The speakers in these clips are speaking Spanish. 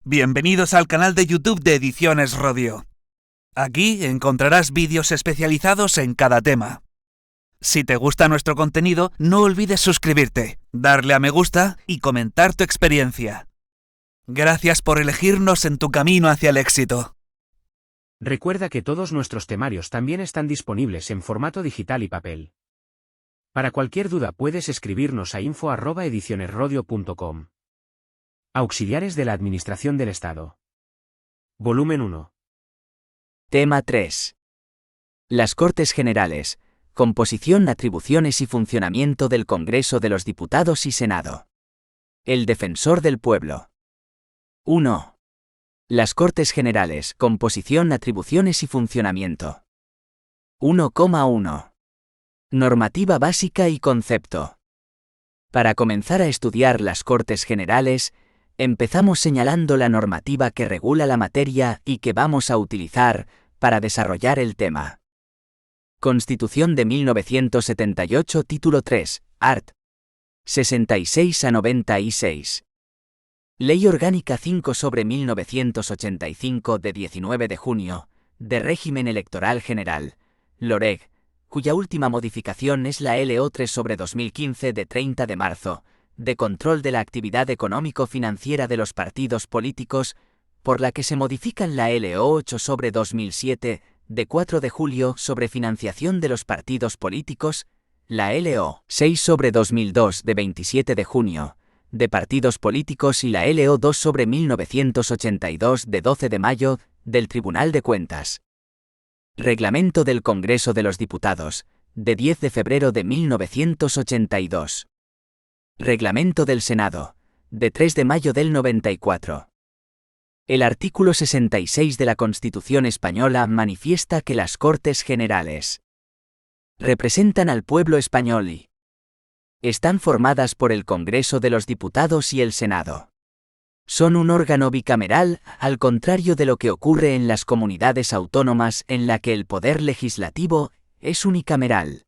Bienvenidos al canal de YouTube de Ediciones Rodio. Aquí encontrarás vídeos especializados en cada tema. Si te gusta nuestro contenido, no olvides suscribirte, darle a me gusta y comentar tu experiencia. Gracias por elegirnos en tu camino hacia el éxito. Recuerda que todos nuestros temarios también están disponibles en formato digital y papel. Para cualquier duda puedes escribirnos a info@edicionesrodio.com. Auxiliares de la Administración del Estado. Volumen 1. Tema 3. Las Cortes Generales. Composición, atribuciones y funcionamiento del Congreso de los Diputados y Senado. El Defensor del Pueblo. 1. Las Cortes Generales. Composición, atribuciones y funcionamiento. 1,1. Normativa básica y concepto. Para comenzar a estudiar las Cortes Generales, empezamos señalando la normativa que regula la materia y que vamos a utilizar para desarrollar el tema. Constitución de 1978, Título 3, art. 66 a 96. Ley Orgánica 5/1985 de 19 de junio, de Régimen Electoral General, LOREG, cuya última modificación es la LO 3/2015 de 30 de marzo, de control de la actividad económico-financiera de los partidos políticos, por la que se modifican la LO 8/2007, de 4 de julio sobre financiación de los partidos políticos, la LO 6/2002 de 27 de junio, de partidos políticos y la LO 2/1982 de 12 de mayo, del Tribunal de Cuentas. Reglamento del Congreso de los Diputados, de 10 de febrero de 1982. Reglamento del Senado, de 3 de mayo del 94. El artículo 66 de la Constitución española manifiesta que las Cortes Generales representan al pueblo español y están formadas por el Congreso de los Diputados y el Senado. Son un órgano bicameral, al contrario de lo que ocurre en las comunidades autónomas en la que el poder legislativo es unicameral.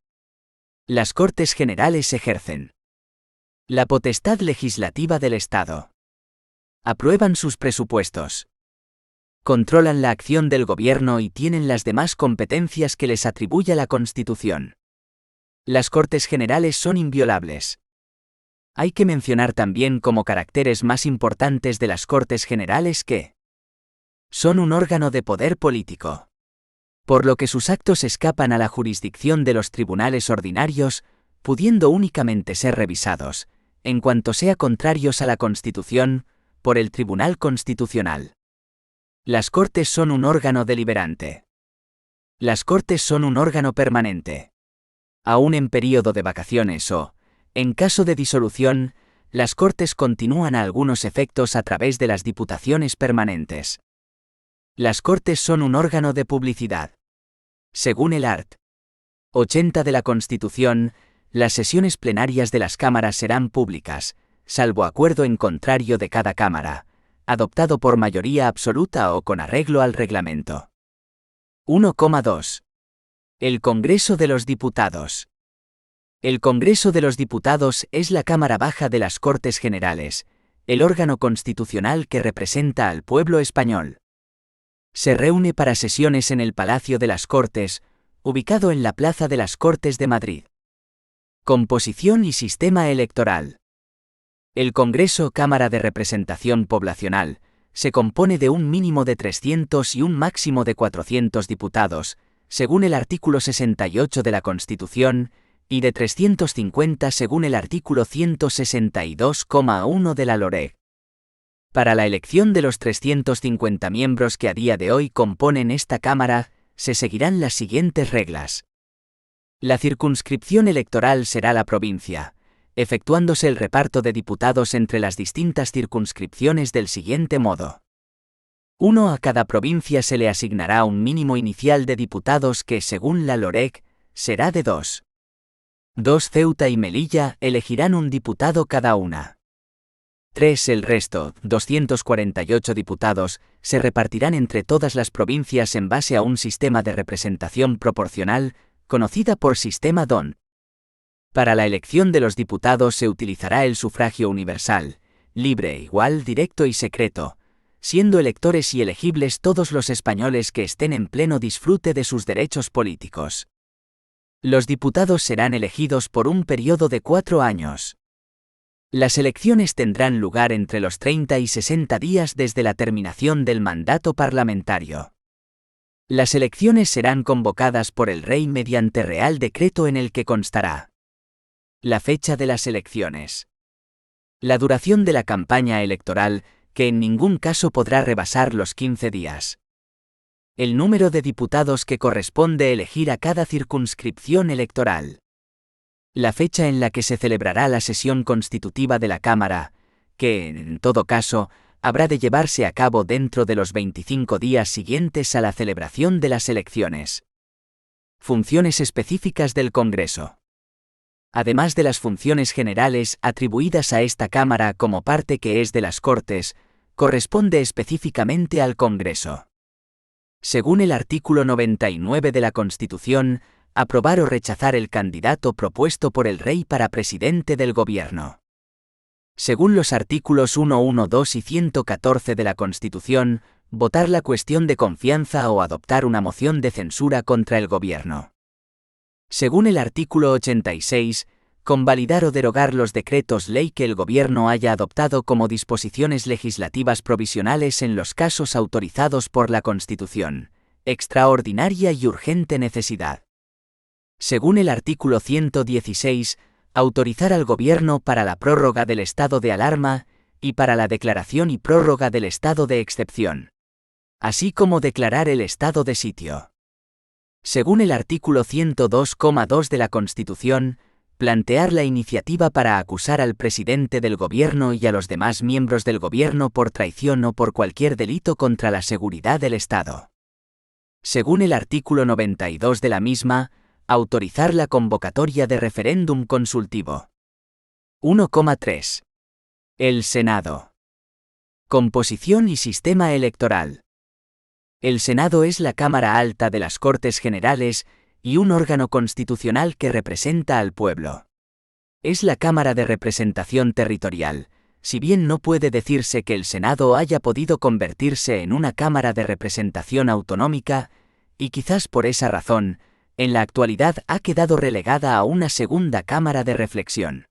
Las Cortes Generales ejercen la potestad legislativa del Estado. Aprueban sus presupuestos. Controlan la acción del gobierno y tienen las demás competencias que les atribuye la Constitución. Las Cortes Generales son inviolables. Hay que mencionar también como caracteres más importantes de las Cortes Generales que son un órgano de poder político, por lo que sus actos escapan a la jurisdicción de los tribunales ordinarios, pudiendo únicamente ser revisados, en cuanto sea contrarios a la Constitución, por el Tribunal Constitucional. Las Cortes son un órgano deliberante. Las Cortes son un órgano permanente. Aún en período de vacaciones o, en caso de disolución, las Cortes continúan a algunos efectos a través de las diputaciones permanentes. Las Cortes son un órgano de publicidad. Según el art. 80 de la Constitución, las sesiones plenarias de las cámaras serán públicas, salvo acuerdo en contrario de cada cámara, adoptado por mayoría absoluta o con arreglo al reglamento. 1,2. El Congreso de los Diputados. El Congreso de los Diputados es la Cámara Baja de las Cortes Generales, el órgano constitucional que representa al pueblo español. Se reúne para sesiones en el Palacio de las Cortes, ubicado en la Plaza de las Cortes de Madrid. Composición y sistema electoral. El Congreso, Cámara de Representación Poblacional, se compone de un mínimo de 300 y un máximo de 400 diputados, según el artículo 68 de la Constitución, y de 350 según el artículo 162,1 de la LOREG. Para la elección de los 350 miembros que a día de hoy componen esta Cámara, se seguirán las siguientes reglas. La circunscripción electoral será la provincia, efectuándose el reparto de diputados entre las distintas circunscripciones del siguiente modo. 1. A cada provincia se le asignará un mínimo inicial de diputados que, según la LOREG, será de 2. 2. Ceuta y Melilla elegirán un diputado cada una. 3. El resto, 248 diputados, se repartirán entre todas las provincias en base a un sistema de representación proporcional, conocida por sistema DON. Para la elección de los diputados se utilizará el sufragio universal, libre, igual, directo y secreto, siendo electores y elegibles todos los españoles que estén en pleno disfrute de sus derechos políticos. Los diputados serán elegidos por un periodo de 4 años. Las elecciones tendrán lugar entre los 30 y 60 días desde la terminación del mandato parlamentario. Las elecciones serán convocadas por el Rey mediante Real Decreto en el que constará la fecha de las elecciones, la duración de la campaña electoral, que en ningún caso podrá rebasar los 15 días, el número de diputados que corresponde elegir a cada circunscripción electoral, la fecha en la que se celebrará la sesión constitutiva de la Cámara, que, en todo caso, habrá de llevarse a cabo dentro de los 25 días siguientes a la celebración de las elecciones. Funciones específicas del Congreso. Además de las funciones generales atribuidas a esta Cámara como parte que es de las Cortes, corresponde específicamente al Congreso. Según el artículo 99 de la Constitución, aprobar o rechazar el candidato propuesto por el Rey para presidente del Gobierno. Según los artículos 112 y 114 de la Constitución, votar la cuestión de confianza o adoptar una moción de censura contra el Gobierno. Según el artículo 86, convalidar o derogar los decretos ley que el Gobierno haya adoptado como disposiciones legislativas provisionales en los casos autorizados por la Constitución, extraordinaria y urgente necesidad. Según el artículo 116, autorizar al Gobierno para la prórroga del estado de alarma y para la declaración y prórroga del estado de excepción, así como declarar el estado de sitio. Según el artículo 102,2 de la Constitución, plantear la iniciativa para acusar al presidente del Gobierno y a los demás miembros del Gobierno por traición o por cualquier delito contra la seguridad del Estado. Según el artículo 92 de la misma, autorizar la convocatoria de referéndum consultivo. 1,3. El Senado. Composición y sistema electoral. El Senado es la Cámara Alta de las Cortes Generales y un órgano constitucional que representa al pueblo. Es la Cámara de Representación Territorial, si bien no puede decirse que el Senado haya podido convertirse en una Cámara de Representación Autonómica, y quizás por esa razón, en la actualidad ha quedado relegada a una segunda Cámara de Reflexión.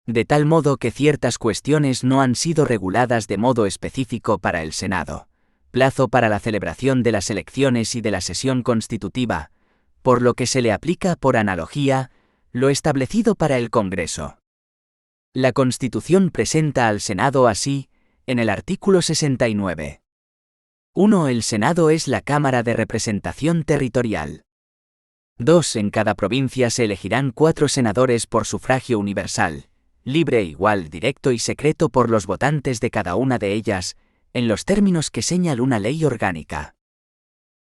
De tal modo que ciertas cuestiones no han sido reguladas de modo específico para el Senado, plazo para la celebración de las elecciones y de la sesión constitutiva, por lo que se le aplica por analogía lo establecido para el Congreso. La Constitución presenta al Senado así, en el artículo 69. 1. El Senado es la Cámara de Representación Territorial. 2. En cada provincia se elegirán 4 senadores por sufragio universal, libre, igual, directo y secreto por los votantes de cada una de ellas, en los términos que señala una ley orgánica.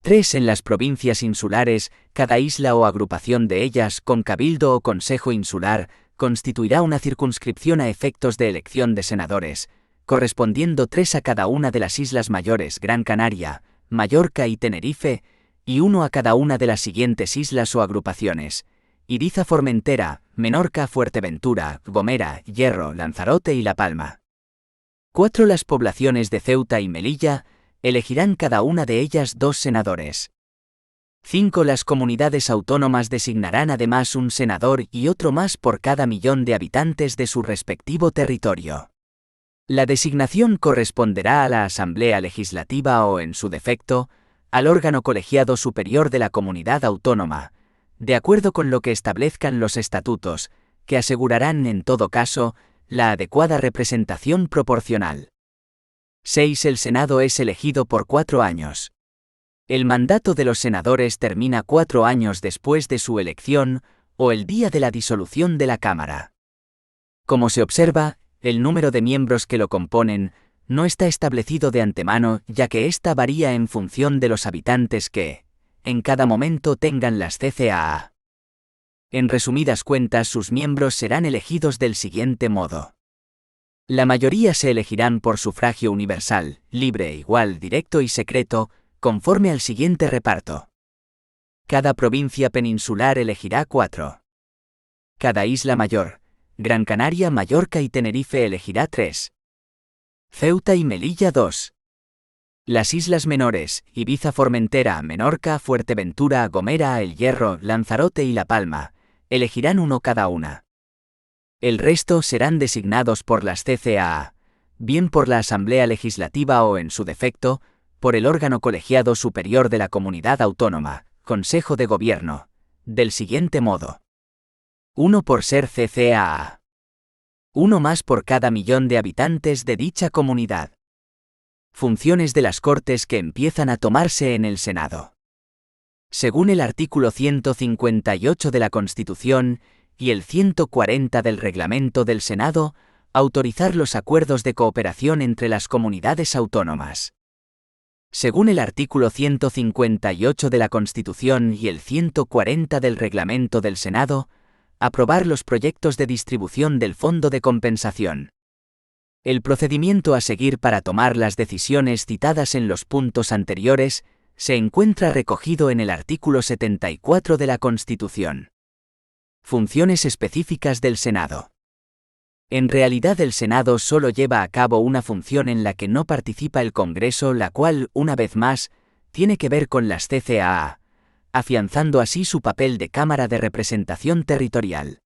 3. En las provincias insulares, cada isla o agrupación de ellas, con cabildo o consejo insular, constituirá una circunscripción a efectos de elección de senadores, correspondiendo 3 a cada una de las islas mayores, Gran Canaria, Mallorca y Tenerife, y 1 a cada una de las siguientes islas o agrupaciones: Ibiza, Formentera, Menorca, Fuerteventura, Gomera, Hierro, Lanzarote y La Palma. 4. Las poblaciones de Ceuta y Melilla elegirán cada una de ellas 2 senadores. 5. Las comunidades autónomas designarán además un senador y otro más por cada 1.000.000 de habitantes de su respectivo territorio. La designación corresponderá a la Asamblea Legislativa o, en su defecto, al órgano colegiado superior de la comunidad autónoma, de acuerdo con lo que establezcan los estatutos, que asegurarán, en todo caso, la adecuada representación proporcional. 6. El Senado es elegido por 4 años. El mandato de los senadores termina 4 años después de su elección o el día de la disolución de la Cámara. Como se observa, el número de miembros que lo componen no está establecido de antemano, ya que ésta varía en función de los habitantes que, en cada momento, tengan las CCAA. En resumidas cuentas, sus miembros serán elegidos del siguiente modo. La mayoría se elegirán por sufragio universal, libre, igual, directo y secreto, conforme al siguiente reparto. Cada provincia peninsular elegirá 4. Cada isla mayor, Gran Canaria, Mallorca y Tenerife elegirá 3. Ceuta y Melilla 2. Las islas menores, Ibiza, Formentera, Menorca, Fuerteventura, Gomera, El Hierro, Lanzarote y La Palma, elegirán uno cada una. El resto serán designados por las CCAA, bien por la Asamblea Legislativa o, en su defecto, por el órgano colegiado superior de la comunidad autónoma, Consejo de Gobierno, del siguiente modo. 1 por ser CCAA. 1 más por cada millón de habitantes de dicha comunidad. Funciones de las Cortes que empiezan a tomarse en el Senado. Según el artículo 158 de la Constitución y el 140 del Reglamento del Senado, autorizar los acuerdos de cooperación entre las comunidades autónomas. Según el artículo 158 de la Constitución y el 140 del Reglamento del Senado, aprobar los proyectos de distribución del Fondo de Compensación. El procedimiento a seguir para tomar las decisiones citadas en los puntos anteriores se encuentra recogido en el artículo 74 de la Constitución. Funciones específicas del Senado. En realidad el Senado solo lleva a cabo una función en la que no participa el Congreso, la cual, una vez más, tiene que ver con las CCAA, afianzando así su papel de Cámara de Representación Territorial.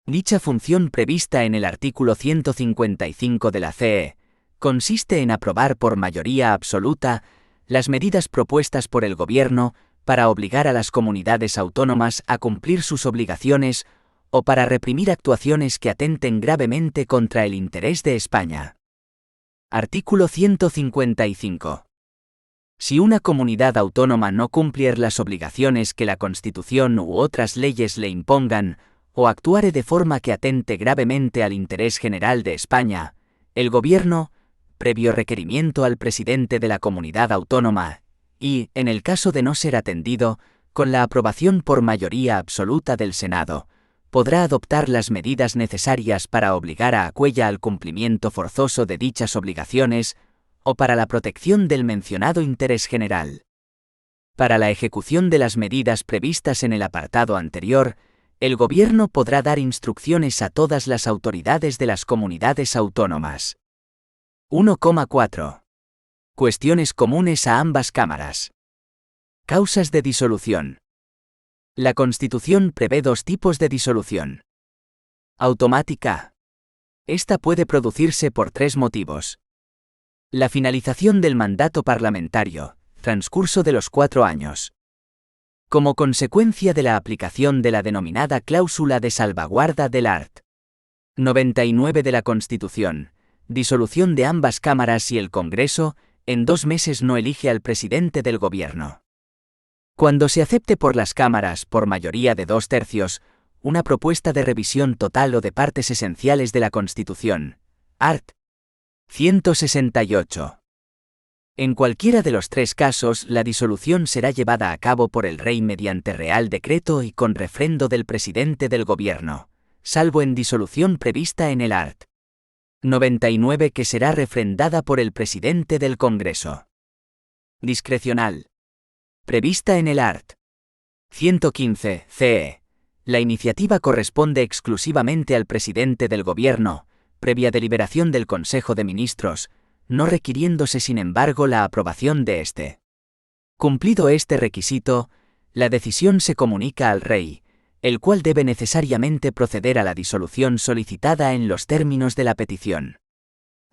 Dicha función prevista en el artículo 155 de la CE consiste en aprobar por mayoría absoluta las medidas propuestas por el Gobierno para obligar a las comunidades autónomas a cumplir sus obligaciones o para reprimir actuaciones que atenten gravemente contra el interés de España. Artículo 155. Si una comunidad autónoma no cumplir las obligaciones que la Constitución u otras leyes le impongan, o actuare de forma que atente gravemente al interés general de España, el Gobierno, previo requerimiento al presidente de la comunidad autónoma, y, en el caso de no ser atendido, con la aprobación por mayoría absoluta del Senado, podrá adoptar las medidas necesarias para obligar a aquella al cumplimiento forzoso de dichas obligaciones, o para la protección del mencionado interés general. Para la ejecución de las medidas previstas en el apartado anterior, el Gobierno podrá dar instrucciones a todas las autoridades de las comunidades autónomas. 1,4. Cuestiones comunes a ambas cámaras. Causas de disolución. La Constitución prevé 2 tipos de disolución. Automática. Esta puede producirse por 3 motivos. La finalización del mandato parlamentario, transcurso de los 4 años. Como consecuencia de la aplicación de la denominada cláusula de salvaguarda del art. 99 de la Constitución, disolución de ambas cámaras si el Congreso, en 2 meses no elige al presidente del Gobierno. Cuando se acepte por las cámaras, por mayoría de 2/3, una propuesta de revisión total o de partes esenciales de la Constitución, art. 168. En cualquiera de los 3 casos, la disolución será llevada a cabo por el Rey mediante Real Decreto y con refrendo del presidente del Gobierno, salvo en disolución prevista en el art. 99 que será refrendada por el presidente del Congreso. Discrecional. Prevista en el art. 115 CE. La iniciativa corresponde exclusivamente al presidente del Gobierno, previa deliberación del Consejo de Ministros, no requiriéndose sin embargo la aprobación de éste. Cumplido este requisito, la decisión se comunica al Rey, el cual debe necesariamente proceder a la disolución solicitada en los términos de la petición.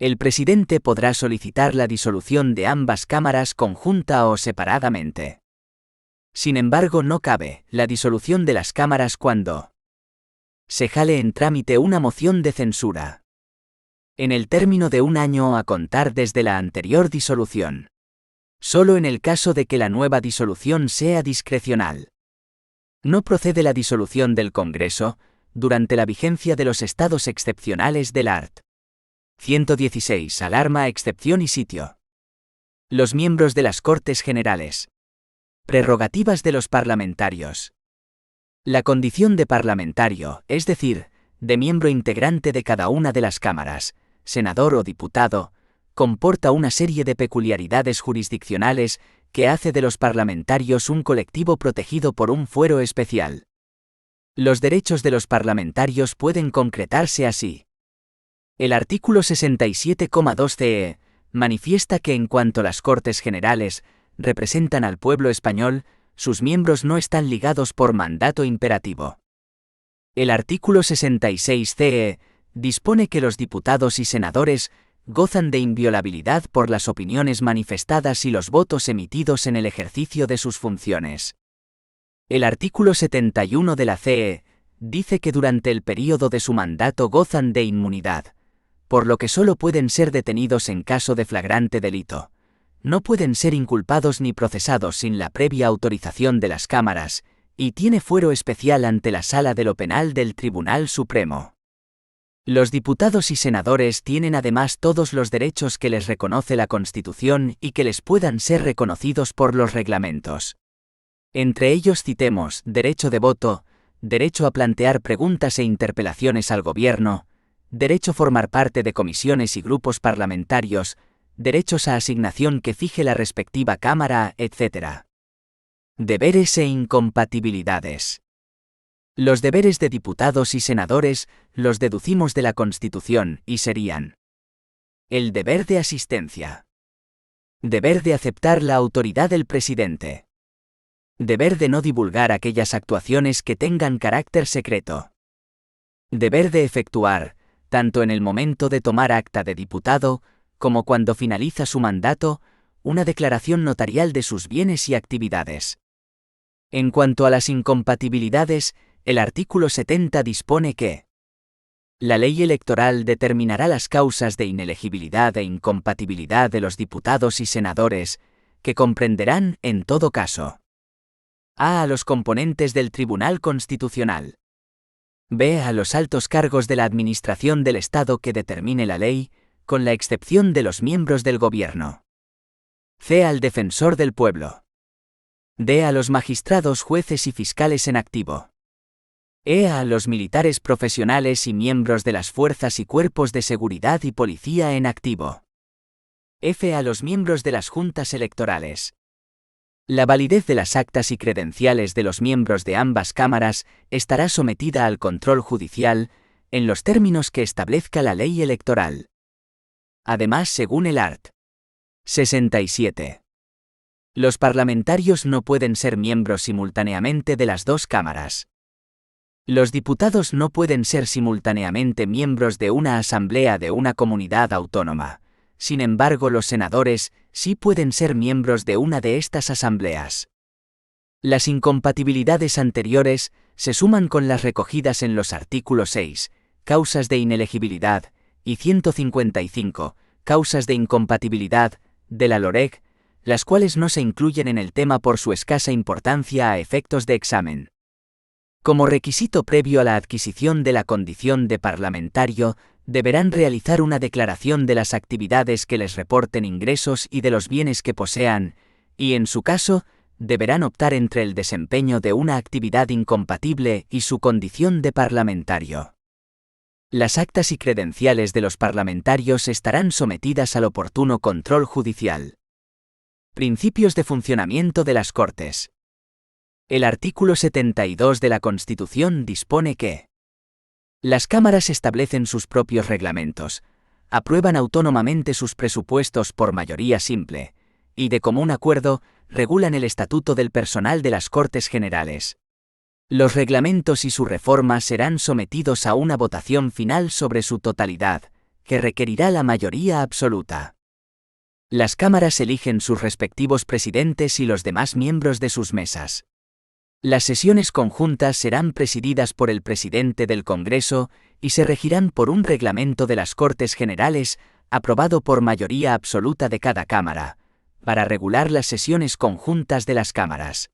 El presidente podrá solicitar la disolución de ambas cámaras conjunta o separadamente. Sin embargo, no cabe la disolución de las cámaras cuando se jale en trámite una moción de censura. En el término de 1 año a contar desde la anterior disolución. Solo en el caso de que la nueva disolución sea discrecional. No procede la disolución del Congreso, durante la vigencia de los estados excepcionales del art. 116. Alarma, excepción y sitio. Los miembros de las Cortes Generales. Prerrogativas de los parlamentarios. La condición de parlamentario, es decir, de miembro integrante de cada una de las cámaras, senador o diputado, comporta una serie de peculiaridades jurisdiccionales que hace de los parlamentarios un colectivo protegido por un fuero especial. Los derechos de los parlamentarios pueden concretarse así. El artículo 67,2 CE manifiesta que en cuanto las Cortes Generales representan al pueblo español, sus miembros no están ligados por mandato imperativo. El artículo 66 CE dispone que los diputados y senadores gozan de inviolabilidad por las opiniones manifestadas y los votos emitidos en el ejercicio de sus funciones. El artículo 71 de la CE dice que durante el período de su mandato gozan de inmunidad, por lo que solo pueden ser detenidos en caso de flagrante delito. No pueden ser inculpados ni procesados sin la previa autorización de las cámaras, y tiene fuero especial ante la Sala de lo Penal del Tribunal Supremo. Los diputados y senadores tienen además todos los derechos que les reconoce la Constitución y que les puedan ser reconocidos por los reglamentos. Entre ellos citemos derecho de voto, derecho a plantear preguntas e interpelaciones al Gobierno, derecho a formar parte de comisiones y grupos parlamentarios, derechos a asignación que fije la respectiva Cámara, etc. Deberes e incompatibilidades. Los deberes de diputados y senadores los deducimos de la Constitución y serían: el deber de asistencia, deber de aceptar la autoridad del presidente, deber de no divulgar aquellas actuaciones que tengan carácter secreto, deber de efectuar, tanto en el momento de tomar acta de diputado, como cuando finaliza su mandato, una declaración notarial de sus bienes y actividades. En cuanto a las incompatibilidades, el artículo 70 dispone que la ley electoral determinará las causas de inelegibilidad e incompatibilidad de los diputados y senadores, que comprenderán, en todo caso, a los componentes del Tribunal Constitucional, b. a los altos cargos de la Administración del Estado que determine la ley, con la excepción de los miembros del Gobierno, c. al Defensor del Pueblo, d. a los magistrados, jueces y fiscales en activo, e. a los militares profesionales y miembros de las fuerzas y cuerpos de seguridad y policía en activo, f. a los miembros de las juntas electorales. La validez de las actas y credenciales de los miembros de ambas cámaras estará sometida al control judicial, en los términos que establezca la ley electoral. Además, según el art. 67. Los parlamentarios no pueden ser miembros simultáneamente de las dos cámaras. Los diputados no pueden ser simultáneamente miembros de una asamblea de una comunidad autónoma. Sin embargo, los senadores sí pueden ser miembros de una de estas asambleas. Las incompatibilidades anteriores se suman con las recogidas en los artículos 6, causas de inelegibilidad, y 155, causas de incompatibilidad, de la LOREG, las cuales no se incluyen en el tema por su escasa importancia a efectos de examen. Como requisito previo a la adquisición de la condición de parlamentario, deberán realizar una declaración de las actividades que les reporten ingresos y de los bienes que posean, y en su caso, deberán optar entre el desempeño de una actividad incompatible y su condición de parlamentario. Las actas y credenciales de los parlamentarios estarán sometidas al oportuno control judicial. Principios de funcionamiento de las Cortes. El artículo 72 de la Constitución dispone que las cámaras establecen sus propios reglamentos, aprueban autónomamente sus presupuestos por mayoría simple, y de común acuerdo, regulan el estatuto del personal de las Cortes Generales. Los reglamentos y su reforma serán sometidos a una votación final sobre su totalidad, que requerirá la mayoría absoluta. Las cámaras eligen sus respectivos presidentes y los demás miembros de sus mesas. Las sesiones conjuntas serán presididas por el presidente del Congreso y se regirán por un reglamento de las Cortes Generales, aprobado por mayoría absoluta de cada cámara, para regular las sesiones conjuntas de las cámaras.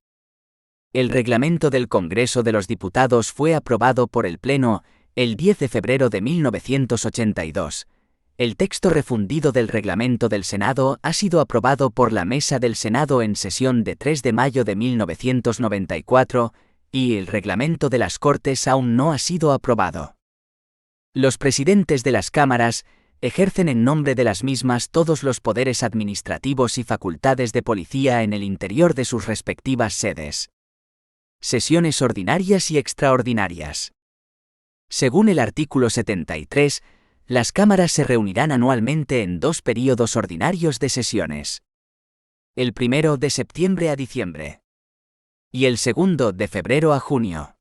El reglamento del Congreso de los Diputados fue aprobado por el Pleno el 10 de febrero de 1982. El texto refundido del reglamento del Senado ha sido aprobado por la Mesa del Senado en sesión de 3 de mayo de 1994, y el reglamento de las Cortes aún no ha sido aprobado. Los presidentes de las cámaras ejercen en nombre de las mismas todos los poderes administrativos y facultades de policía en el interior de sus respectivas sedes. Sesiones ordinarias y extraordinarias. Según el artículo 73, Las cámaras se reunirán anualmente en 2 períodos ordinarios de sesiones. El primero de septiembre a diciembre. Y el segundo de febrero a junio.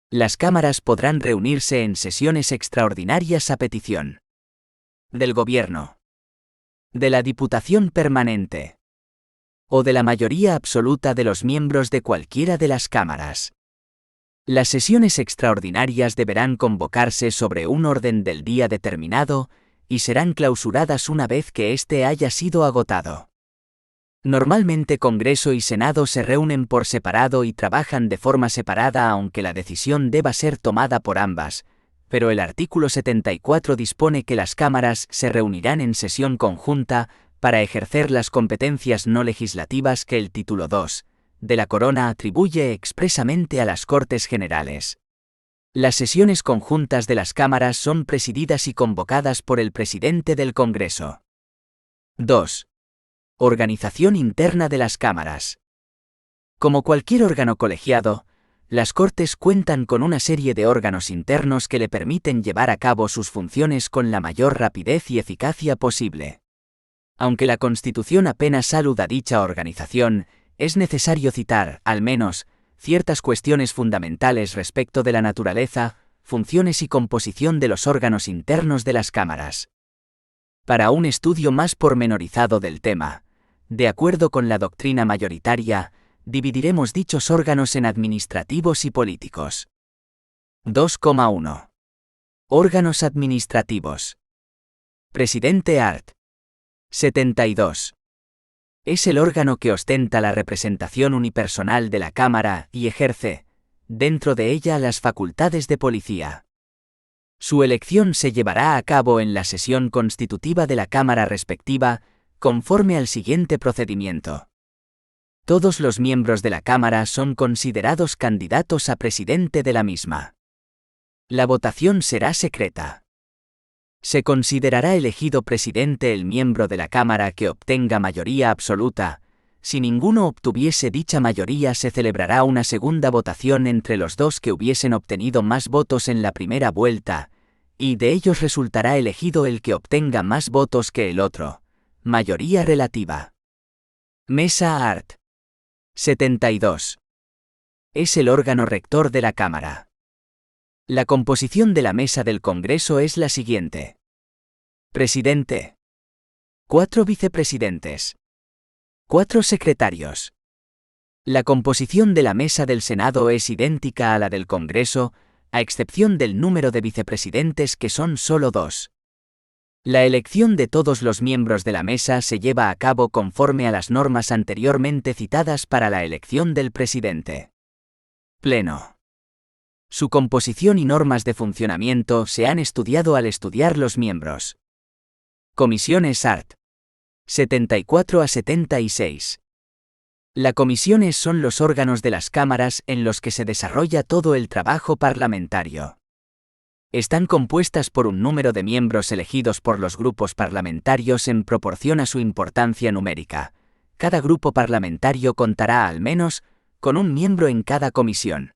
Las cámaras podrán reunirse en sesiones extraordinarias a petición del Gobierno, de la Diputación Permanente o de la mayoría absoluta de los miembros de cualquiera de las cámaras. Las sesiones extraordinarias deberán convocarse sobre un orden del día determinado y serán clausuradas una vez que éste haya sido agotado. Normalmente Congreso y Senado se reúnen por separado y trabajan de forma separada aunque la decisión deba ser tomada por ambas, pero el artículo 74 dispone que las cámaras se reunirán en sesión conjunta para ejercer las competencias no legislativas que el título 2 de la Corona atribuye expresamente a las Cortes Generales. Las sesiones conjuntas de las cámaras son presididas y convocadas por el presidente del Congreso. 2. Organización interna de las cámaras. Como cualquier órgano colegiado, las Cortes cuentan con una serie de órganos internos que le permiten llevar a cabo sus funciones con la mayor rapidez y eficacia posible. Aunque la Constitución apenas saluda dicha organización, es necesario citar, al menos, ciertas cuestiones fundamentales respecto de la naturaleza, funciones y composición de los órganos internos de las cámaras. Para un estudio más pormenorizado del tema, de acuerdo con la doctrina mayoritaria, dividiremos dichos órganos en administrativos y políticos. 2,1. Órganos administrativos. Presidente Art. 72. Es el órgano que ostenta la representación unipersonal de la Cámara y ejerce, dentro de ella, las facultades de policía. Su elección se llevará a cabo en la sesión constitutiva de la Cámara respectiva, conforme al siguiente procedimiento. Todos los miembros de la Cámara son considerados candidatos a presidente de la misma. La votación será secreta. Se considerará elegido presidente el miembro de la Cámara que obtenga mayoría absoluta. Si ninguno obtuviese dicha mayoría, se celebrará una segunda votación entre los dos que hubiesen obtenido más votos en la primera vuelta, y de ellos resultará elegido el que obtenga más votos que el otro. Mayoría relativa. Mesa Art. 72. Es el órgano rector de la Cámara. La composición de la mesa del Congreso es la siguiente. Presidente. 4 vicepresidentes. 4 secretarios. La composición de la mesa del Senado es idéntica a la del Congreso, a excepción del número de vicepresidentes que son solo 2. La elección de todos los miembros de la mesa se lleva a cabo conforme a las normas anteriormente citadas para la elección del presidente. Pleno. Su composición y normas de funcionamiento se han estudiado al estudiar los miembros. Comisiones Art. 74 a 76. Las comisiones son los órganos de las cámaras en los que se desarrolla todo el trabajo parlamentario. Están compuestas por un número de miembros elegidos por los grupos parlamentarios en proporción a su importancia numérica. Cada grupo parlamentario contará al menos con un miembro en cada comisión.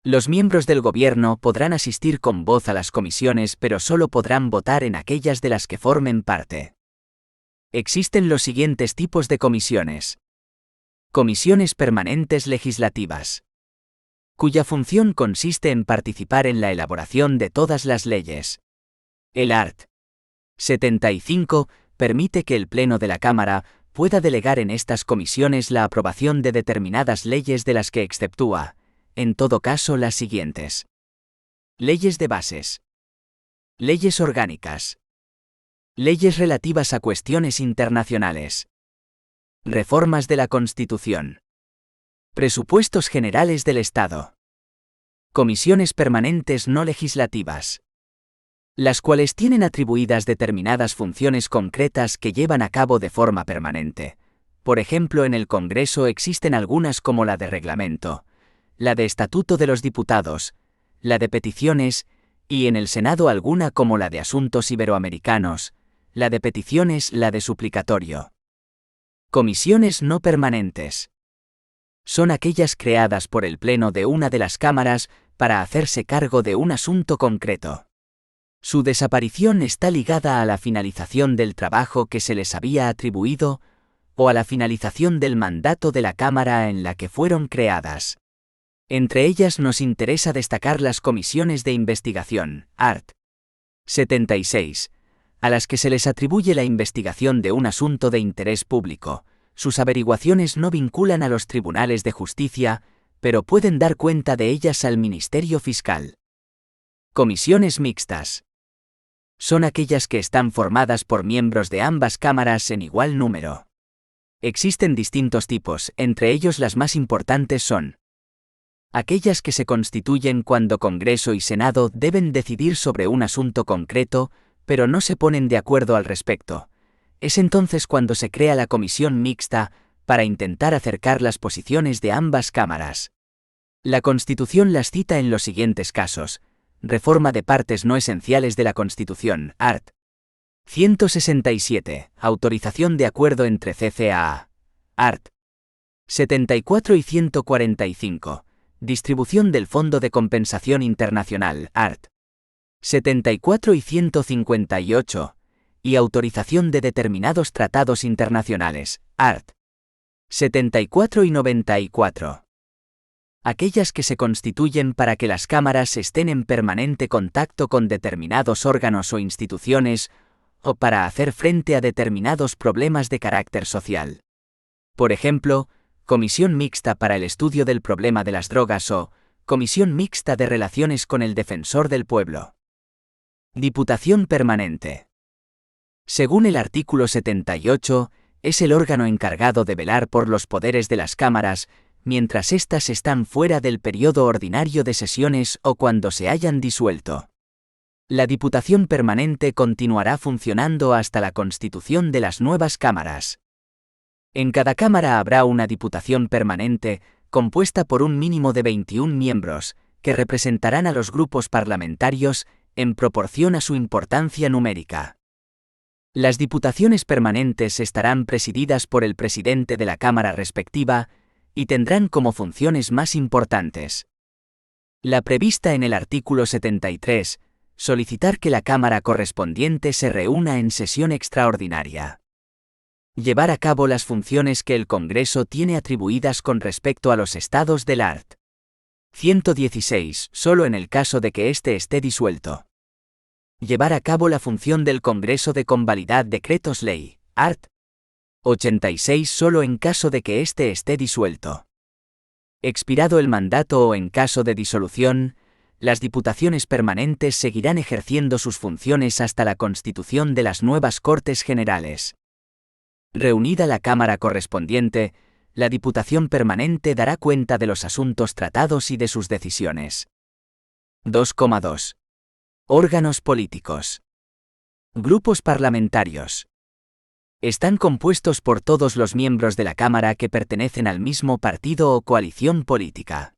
Los miembros del Gobierno podrán asistir con voz a las comisiones, pero solo podrán votar en aquellas de las que formen parte. Existen los siguientes tipos de comisiones. Comisiones permanentes legislativas, cuya función consiste en participar en la elaboración de todas las leyes. El art. 75 permite que el Pleno de la Cámara pueda delegar en estas comisiones la aprobación de determinadas leyes de las que exceptúa, en todo caso, las siguientes. Leyes de bases. Leyes orgánicas. Leyes relativas a cuestiones internacionales. Reformas de la Constitución. Presupuestos generales del Estado. Comisiones permanentes no legislativas, las cuales tienen atribuidas determinadas funciones concretas que llevan a cabo de forma permanente. Por ejemplo, en el Congreso existen algunas como la de reglamento, la de estatuto de los diputados, la de peticiones, y en el Senado alguna como la de asuntos iberoamericanos, la de peticiones, la de suplicatorio. Comisiones no permanentes. Son aquellas creadas por el Pleno de una de las cámaras para hacerse cargo de un asunto concreto. Su desaparición está ligada a la finalización del trabajo que se les había atribuido o a la finalización del mandato de la Cámara en la que fueron creadas. Entre ellas nos interesa destacar las comisiones de investigación, art. 76, a las que se les atribuye la investigación de un asunto de interés público. Sus averiguaciones no vinculan a los tribunales de justicia, pero pueden dar cuenta de ellas al Ministerio Fiscal. Comisiones mixtas. Son aquellas que están formadas por miembros de ambas cámaras en igual número. Existen distintos tipos, entre ellos las más importantes son aquellas que se constituyen cuando Congreso y Senado deben decidir sobre un asunto concreto, pero no se ponen de acuerdo al respecto. Es entonces cuando se crea la comisión mixta, para intentar acercar las posiciones de ambas cámaras. La Constitución las cita en los siguientes casos: reforma de partes no esenciales de la Constitución, art. 167, autorización de acuerdo entre CCAA, art. 74 y 145, distribución del Fondo de Compensación Internacional, art. 74 y 158, y autorización de determinados tratados internacionales, art. 74 y 94. Aquellas que se constituyen para que las cámaras estén en permanente contacto con determinados órganos o instituciones, o para hacer frente a determinados problemas de carácter social. Por ejemplo, Comisión Mixta para el Estudio del Problema de las Drogas o Comisión Mixta de Relaciones con el Defensor del Pueblo. Diputación Permanente. Según el artículo 78, es el órgano encargado de velar por los poderes de las cámaras, mientras éstas están fuera del periodo ordinario de sesiones o cuando se hayan disuelto. La Diputación Permanente continuará funcionando hasta la constitución de las nuevas cámaras. En cada cámara habrá una Diputación Permanente, compuesta por un mínimo de 21 miembros, que representarán a los grupos parlamentarios en proporción a su importancia numérica. Las Diputaciones Permanentes estarán presididas por el presidente de la Cámara respectiva y tendrán como funciones más importantes: la prevista en el artículo 73, solicitar que la Cámara correspondiente se reúna en sesión extraordinaria. Llevar a cabo las funciones que el Congreso tiene atribuidas con respecto a los estados del art. 116, solo en el caso de que éste esté disuelto. Llevar a cabo la función del Congreso de convalidar decretos ley, art. 86, solo en caso de que éste esté disuelto. Expirado el mandato o en caso de disolución, las Diputaciones Permanentes seguirán ejerciendo sus funciones hasta la constitución de las nuevas Cortes Generales. Reunida la Cámara correspondiente, la Diputación Permanente dará cuenta de los asuntos tratados y de sus decisiones. 2,2. Órganos políticos. Grupos parlamentarios. Están compuestos por todos los miembros de la Cámara que pertenecen al mismo partido o coalición política.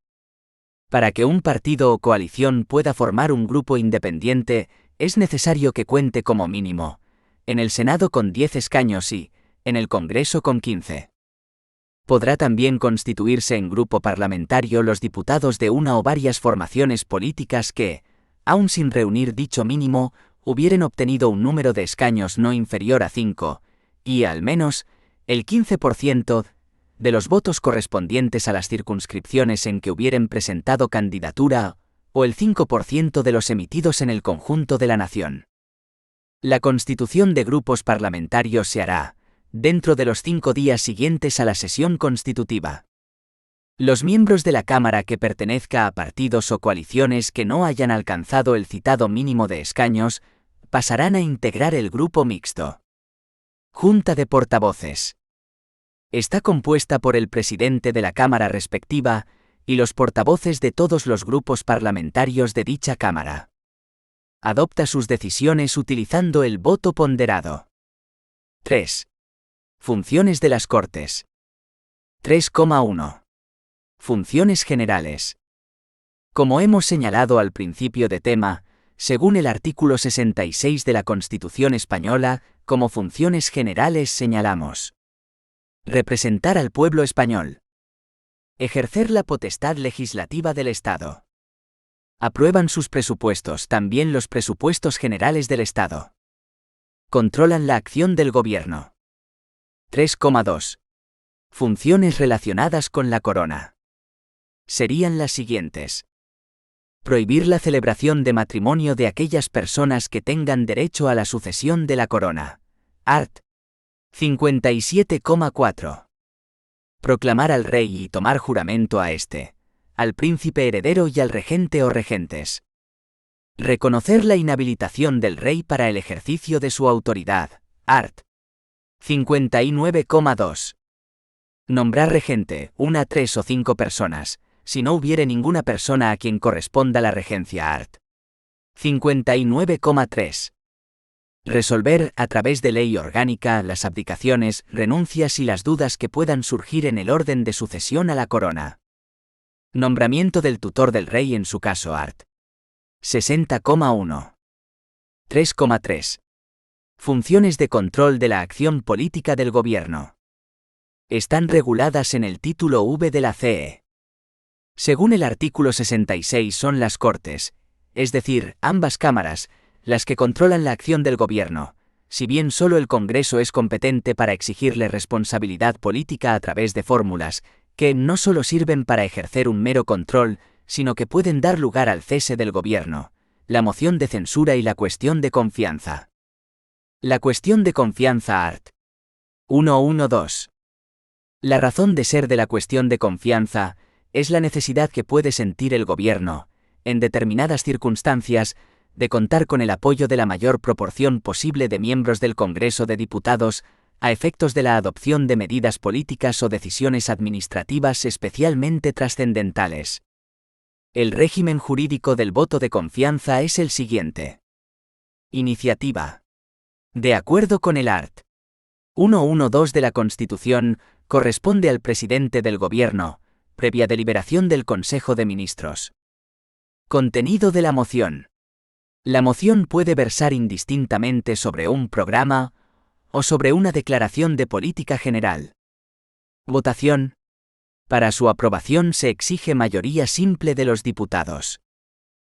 Para que un partido o coalición pueda formar un grupo independiente, es necesario que cuente como mínimo, en el Senado con 10 escaños y, en el Congreso con 15. Podrá también constituirse en grupo parlamentario los diputados de una o varias formaciones políticas que, aun sin reunir dicho mínimo, hubieren obtenido un número de escaños no inferior a 5, y al menos, el 15% de los votos correspondientes a las circunscripciones en que hubieren presentado candidatura, o el 5% de los emitidos en el conjunto de la nación. La constitución de grupos parlamentarios se hará, dentro de los 5 días siguientes a la sesión constitutiva. Los miembros de la Cámara que pertenezca a partidos o coaliciones que no hayan alcanzado el citado mínimo de escaños, pasarán a integrar el grupo mixto. Junta de Portavoces. Está compuesta por el presidente de la Cámara respectiva y los portavoces de todos los grupos parlamentarios de dicha Cámara. Adopta sus decisiones utilizando el voto ponderado. 3. Funciones de las Cortes. 3,1. Funciones generales. Como hemos señalado al principio de tema, según el artículo 66 de la Constitución Española, como funciones generales señalamos: representar al pueblo español. Ejercer la potestad legislativa del Estado. Aprueban sus presupuestos, también los presupuestos generales del Estado. Controlan la acción del gobierno. 3,2. Funciones relacionadas con la corona. Serían las siguientes. Prohibir la celebración de matrimonio de aquellas personas que tengan derecho a la sucesión de la corona. Art. 57,4. Proclamar al rey y tomar juramento a éste, al príncipe heredero y al regente o regentes. Reconocer la inhabilitación del rey para el ejercicio de su autoridad. Art. 59,2. Nombrar regente, 1, 3 o 5 personas, si no hubiere ninguna persona a quien corresponda la regencia. Art. 59,3. Resolver, a través de ley orgánica, las abdicaciones, renuncias y las dudas que puedan surgir en el orden de sucesión a la corona. Nombramiento del tutor del rey en su caso. Art. 60,1. 3,3. Funciones de control de la acción política del gobierno. Están reguladas en el título V de la CE. Según el artículo 66 son las Cortes, es decir, ambas cámaras, las que controlan la acción del gobierno, si bien solo el Congreso es competente para exigirle responsabilidad política a través de fórmulas, que no solo sirven para ejercer un mero control, sino que pueden dar lugar al cese del gobierno, la moción de censura y la cuestión de confianza. La cuestión de confianza. Art. 112. La razón de ser de la cuestión de confianza es la necesidad que puede sentir el gobierno, en determinadas circunstancias, de contar con el apoyo de la mayor proporción posible de miembros del Congreso de Diputados, a efectos de la adopción de medidas políticas o decisiones administrativas especialmente trascendentales. El régimen jurídico del voto de confianza es el siguiente. Iniciativa. De acuerdo con el art. 112 de la Constitución, corresponde al presidente del Gobierno, previa deliberación del Consejo de Ministros. Contenido de la moción. La moción puede versar indistintamente sobre un programa o sobre una declaración de política general. Votación. Para su aprobación se exige mayoría simple de los diputados.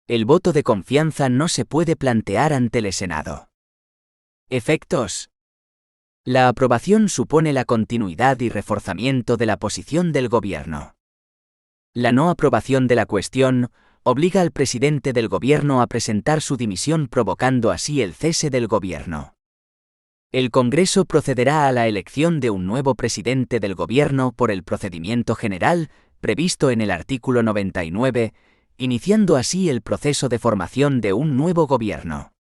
El voto de confianza no se puede plantear ante el Senado. Efectos. La aprobación supone la continuidad y reforzamiento de la posición del gobierno. La no aprobación de la cuestión obliga al presidente del gobierno a presentar su dimisión, provocando así el cese del gobierno. El Congreso procederá a la elección de un nuevo presidente del gobierno por el procedimiento general previsto en el artículo 99, iniciando así el proceso de formación de un nuevo gobierno.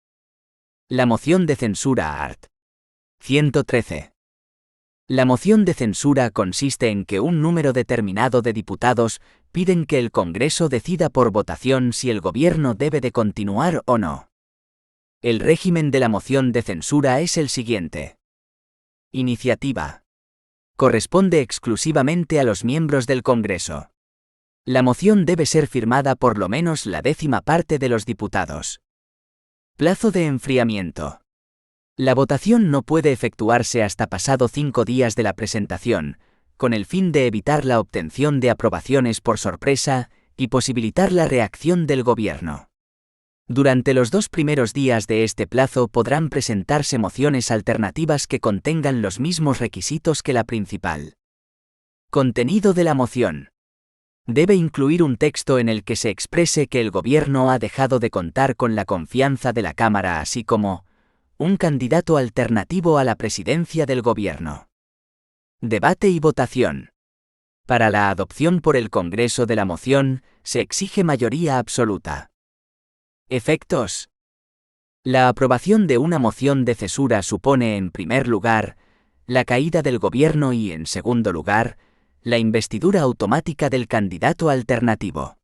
La moción de censura. Art. 113. La moción de censura consiste en que un número determinado de diputados piden que el Congreso decida por votación si el gobierno debe de continuar o no. El régimen de la moción de censura es el siguiente. Iniciativa. Corresponde exclusivamente a los miembros del Congreso. La moción debe ser firmada por lo menos la 10ª parte de los diputados. Plazo de enfriamiento. La votación no puede efectuarse hasta pasado 5 días de la presentación, con el fin de evitar la obtención de aprobaciones por sorpresa y posibilitar la reacción del gobierno. Durante los 2 primeros días de este plazo podrán presentarse mociones alternativas que contengan los mismos requisitos que la principal. Contenido de la moción. Debe incluir un texto en el que se exprese que el gobierno ha dejado de contar con la confianza de la Cámara, así como un candidato alternativo a la presidencia del gobierno. Debate y votación. Para la adopción por el Congreso de la moción, se exige mayoría absoluta. Efectos. La aprobación de una moción de censura supone, en primer lugar, la caída del gobierno y, en segundo lugar, la investidura automática del candidato alternativo.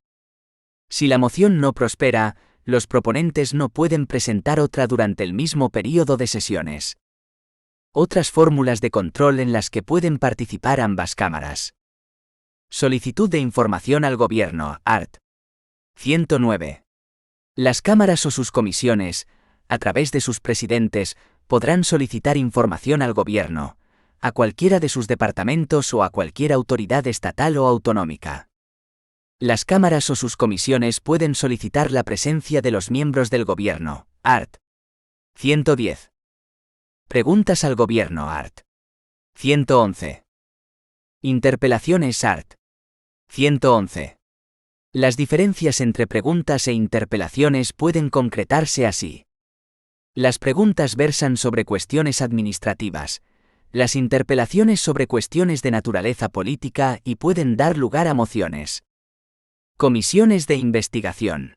Si la moción no prospera, los proponentes no pueden presentar otra durante el mismo período de sesiones. Otras fórmulas de control en las que pueden participar ambas cámaras. Solicitud de información al gobierno. Art. 109. Las cámaras o sus comisiones, a través de sus presidentes, podrán solicitar información al gobierno, a cualquiera de sus departamentos o a cualquier autoridad estatal o autonómica. Las cámaras o sus comisiones pueden solicitar la presencia de los miembros del gobierno. Art. 110. Preguntas al gobierno. Art. 111. Interpelaciones. Art. 111. Las diferencias entre preguntas e interpelaciones pueden concretarse así. Las preguntas versan sobre cuestiones administrativas, las interpelaciones sobre cuestiones de naturaleza política y pueden dar lugar a mociones. Comisiones de investigación.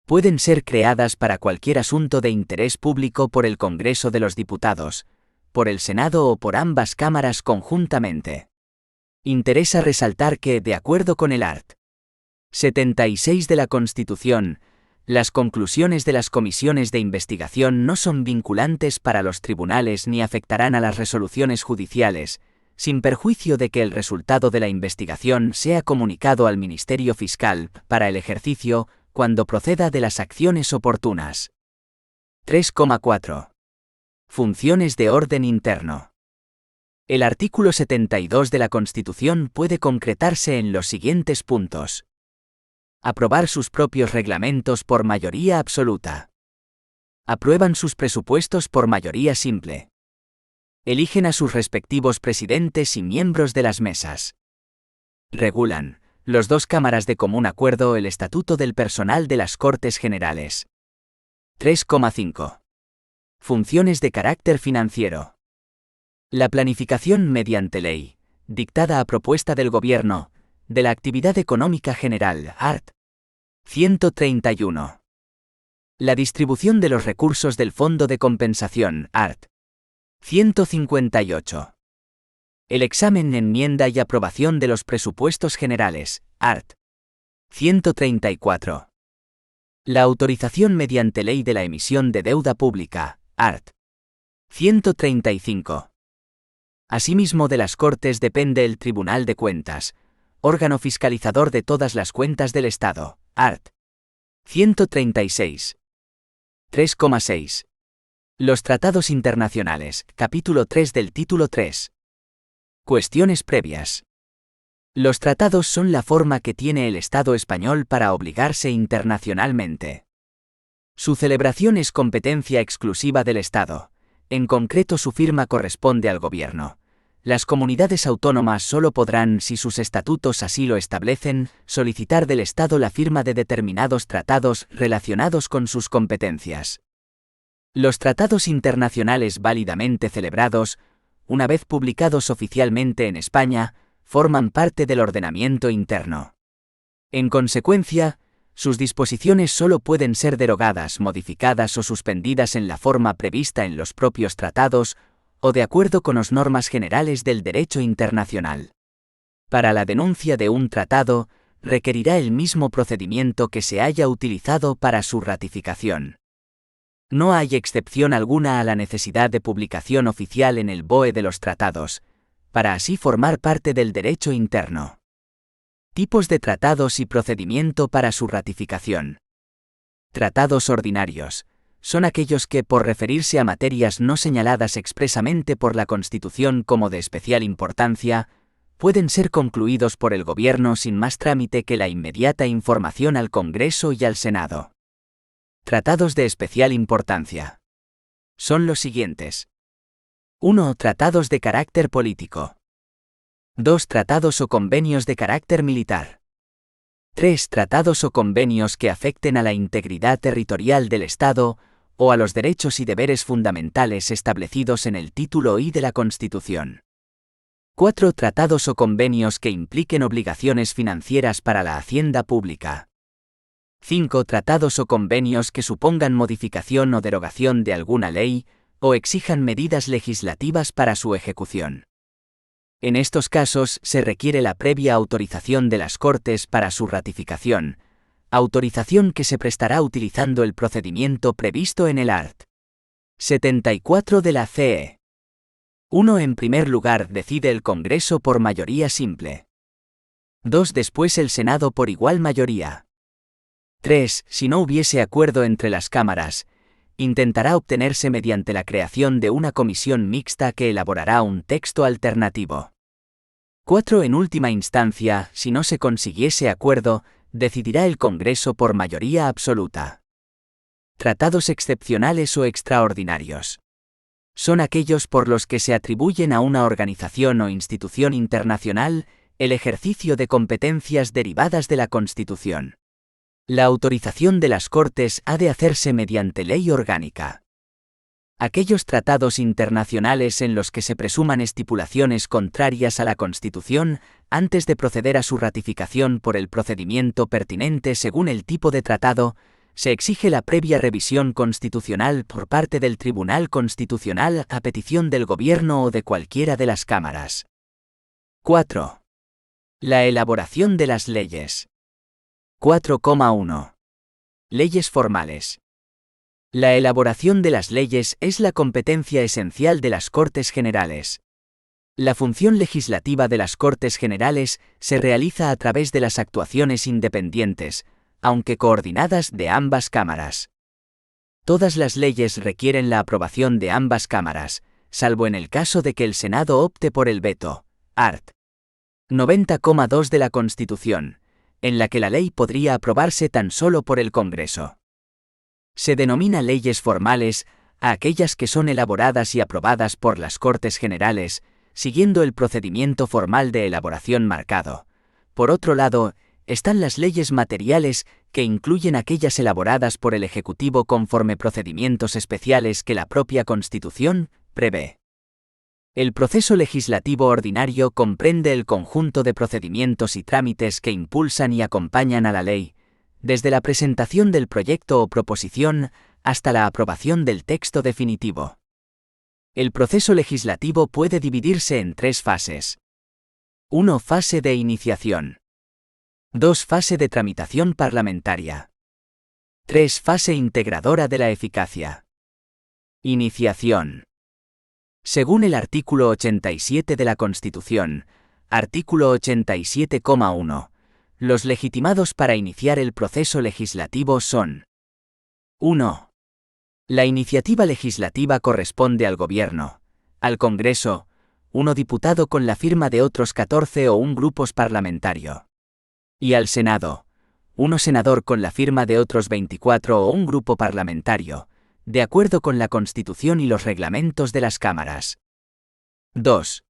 Pueden ser creadas para cualquier asunto de interés público por el Congreso de los Diputados, por el Senado o por ambas cámaras conjuntamente. Interesa resaltar que, de acuerdo con el art. 76 de la Constitución, las conclusiones de las comisiones de investigación no son vinculantes para los tribunales ni afectarán a las resoluciones judiciales, sin perjuicio de que el resultado de la investigación sea comunicado al Ministerio Fiscal para el ejercicio cuando proceda de las acciones oportunas. 3,4. Funciones de orden interno. El artículo 72 de la Constitución puede concretarse en los siguientes puntos. Aprobar sus propios reglamentos por mayoría absoluta. Aprueban sus presupuestos por mayoría simple. Eligen a sus respectivos presidentes y miembros de las mesas. Regulan, los dos cámaras de común acuerdo, el estatuto del personal de las Cortes Generales. 3,5. Funciones de carácter financiero. La planificación mediante ley, dictada a propuesta del Gobierno, de la actividad económica general. Art. 131. La distribución de los recursos del Fondo de Compensación. Art. 158. El examen, enmienda y aprobación de los presupuestos generales. Art. 134. La autorización mediante ley de la emisión de deuda pública. Art. 135. Asimismo, de las Cortes depende el Tribunal de Cuentas, órgano fiscalizador de todas las cuentas del Estado. Art. 136. 3,6. Los tratados internacionales. Capítulo 3 del título 3. Cuestiones previas. Los tratados son la forma que tiene el Estado español para obligarse internacionalmente. Su celebración es competencia exclusiva del Estado. En concreto, su firma corresponde al Gobierno. Las comunidades autónomas solo podrán, si sus estatutos así lo establecen, solicitar del Estado la firma de determinados tratados relacionados con sus competencias. Los tratados internacionales válidamente celebrados, una vez publicados oficialmente en España, forman parte del ordenamiento interno. En consecuencia, sus disposiciones solo pueden ser derogadas, modificadas o suspendidas en la forma prevista en los propios tratados, o de acuerdo con las normas generales del derecho internacional. Para la denuncia de un tratado, requerirá el mismo procedimiento que se haya utilizado para su ratificación. No hay excepción alguna a la necesidad de publicación oficial en el BOE de los tratados, para así formar parte del derecho interno. Tipos de tratados y procedimiento para su ratificación. Tratados ordinarios. Son aquellos que, por referirse a materias no señaladas expresamente por la Constitución como de especial importancia, pueden ser concluidos por el Gobierno sin más trámite que la inmediata información al Congreso y al Senado. Tratados de especial importancia. Son los siguientes. 1. Tratados de carácter político. 2. Tratados o convenios de carácter militar. 3. Tratados o convenios que afecten a la integridad territorial del Estado, o a los derechos y deberes fundamentales establecidos en el título I de la Constitución. 4. Tratados o convenios que impliquen obligaciones financieras para la hacienda pública. 5. Tratados o convenios que supongan modificación o derogación de alguna ley, o exijan medidas legislativas para su ejecución. En estos casos se requiere la previa autorización de las Cortes para su ratificación, autorización que se prestará utilizando el procedimiento previsto en el art. 74 de la CE. 1. En primer lugar, decide el Congreso por mayoría simple. 2. Después el Senado por igual mayoría. 3. Si no hubiese acuerdo entre las cámaras, intentará obtenerse mediante la creación de una comisión mixta que elaborará un texto alternativo. 4. En última instancia, si no se consiguiese acuerdo, decidirá el Congreso por mayoría absoluta. Tratados excepcionales o extraordinarios. Son aquellos por los que se atribuyen a una organización o institución internacional el ejercicio de competencias derivadas de la Constitución. La autorización de las Cortes ha de hacerse mediante ley orgánica. Aquellos tratados internacionales en los que se presuman estipulaciones contrarias a la Constitución, antes de proceder a su ratificación por el procedimiento pertinente según el tipo de tratado, se exige la previa revisión constitucional por parte del Tribunal Constitucional a petición del Gobierno o de cualquiera de las cámaras. 4. La elaboración de las leyes. 4,1. Leyes formales. La elaboración de las leyes es la competencia esencial de las Cortes Generales. La función legislativa de las Cortes Generales se realiza a través de las actuaciones independientes, aunque coordinadas de ambas cámaras. Todas las leyes requieren la aprobación de ambas cámaras, salvo en el caso de que el Senado opte por el veto. Art. 90,2 de la Constitución, en la que la ley podría aprobarse tan solo por el Congreso. Se denomina leyes formales a aquellas que son elaboradas y aprobadas por las Cortes Generales, siguiendo el procedimiento formal de elaboración marcado. Por otro lado, están las leyes materiales, que incluyen aquellas elaboradas por el Ejecutivo conforme procedimientos especiales que la propia Constitución prevé. El proceso legislativo ordinario comprende el conjunto de procedimientos y trámites que impulsan y acompañan a la ley, desde la presentación del proyecto o proposición hasta la aprobación del texto definitivo. El proceso legislativo puede dividirse en 3 fases. 1. Fase de iniciación. 2. Fase de tramitación parlamentaria. 3. Fase integradora de la eficacia. Iniciación. Según el artículo 87 de la Constitución, artículo 87,1, los legitimados para iniciar el proceso legislativo son: 1. La iniciativa legislativa corresponde al Gobierno, al Congreso, 1 diputado con la firma de otros 14 o un grupo parlamentario, y al Senado, 1 senador con la firma de otros 24 o un grupo parlamentario, de acuerdo con la Constitución y los reglamentos de las cámaras. 2.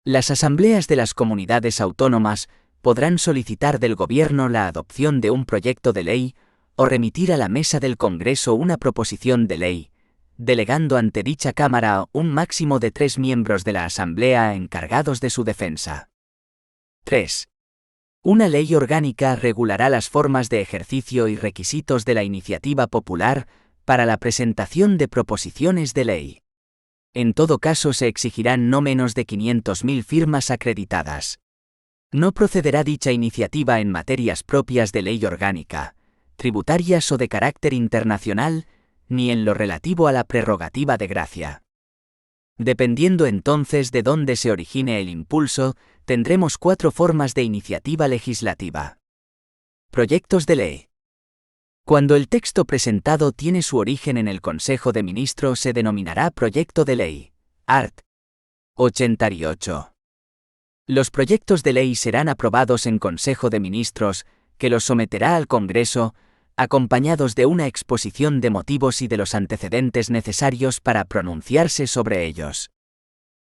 Las asambleas de las comunidades autónomas podrán solicitar del Gobierno la adopción de un proyecto de ley o remitir a la mesa del Congreso una proposición de ley, delegando ante dicha Cámara un máximo de 3 miembros de la Asamblea encargados de su defensa. 3. Una ley orgánica regulará las formas de ejercicio y requisitos de la iniciativa popular para la presentación de proposiciones de ley. En todo caso se exigirán no menos de 500.000 firmas acreditadas. No procederá dicha iniciativa en materias propias de ley orgánica, tributarias o de carácter internacional, ni en lo relativo a la prerrogativa de gracia. Dependiendo entonces de dónde se origine el impulso, tendremos 4 formas de iniciativa legislativa. Proyectos de ley. Cuando el texto presentado tiene su origen en el Consejo de Ministros se denominará proyecto de ley. Art. 88. Los proyectos de ley serán aprobados en Consejo de Ministros, que los someterá al Congreso, acompañados de una exposición de motivos y de los antecedentes necesarios para pronunciarse sobre ellos.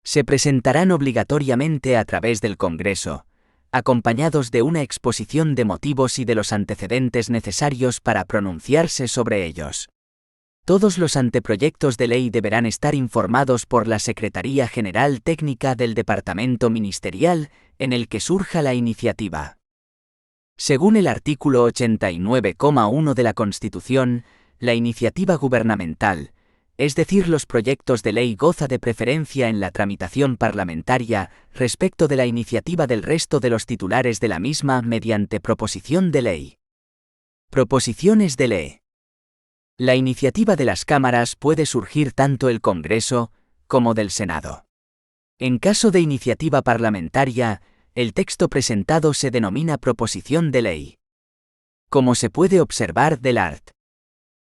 Se presentarán obligatoriamente a través del Congreso, acompañados de una exposición de motivos y de los antecedentes necesarios para pronunciarse sobre ellos. Todos los anteproyectos de ley deberán estar informados por la Secretaría General Técnica del Departamento Ministerial en el que surja la iniciativa. Según el artículo 89,1 de la Constitución, la iniciativa gubernamental, es decir, los proyectos de ley, goza de preferencia en la tramitación parlamentaria respecto de la iniciativa del resto de los titulares de la misma mediante proposición de ley. Proposiciones de ley. La iniciativa de las cámaras puede surgir tanto del Congreso como del Senado. En caso de iniciativa parlamentaria, el texto presentado se denomina proposición de ley. Como se puede observar del art.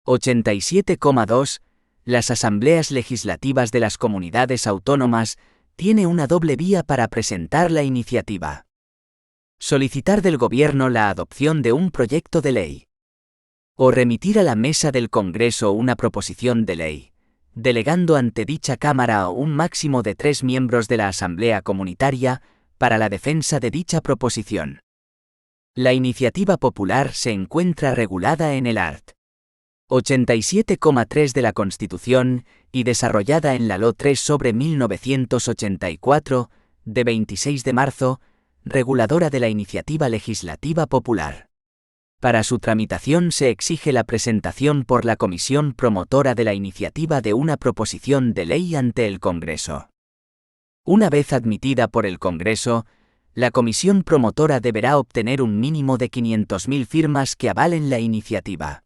87,2, las asambleas legislativas de las comunidades autónomas tiene una doble vía para presentar la iniciativa. Solicitar del Gobierno la adopción de un proyecto de ley. O remitir a la mesa del Congreso una proposición de ley, delegando ante dicha Cámara a un máximo de 3 miembros de la Asamblea Comunitaria para la defensa de dicha proposición. La iniciativa popular se encuentra regulada en el art. 87,3 de la Constitución y desarrollada en la Ley 3/1984, de 26 de marzo, reguladora de la iniciativa legislativa popular. Para su tramitación se exige la presentación por la comisión promotora de la iniciativa de una proposición de ley ante el Congreso. Una vez admitida por el Congreso, la comisión promotora deberá obtener un mínimo de 500.000 firmas que avalen la iniciativa.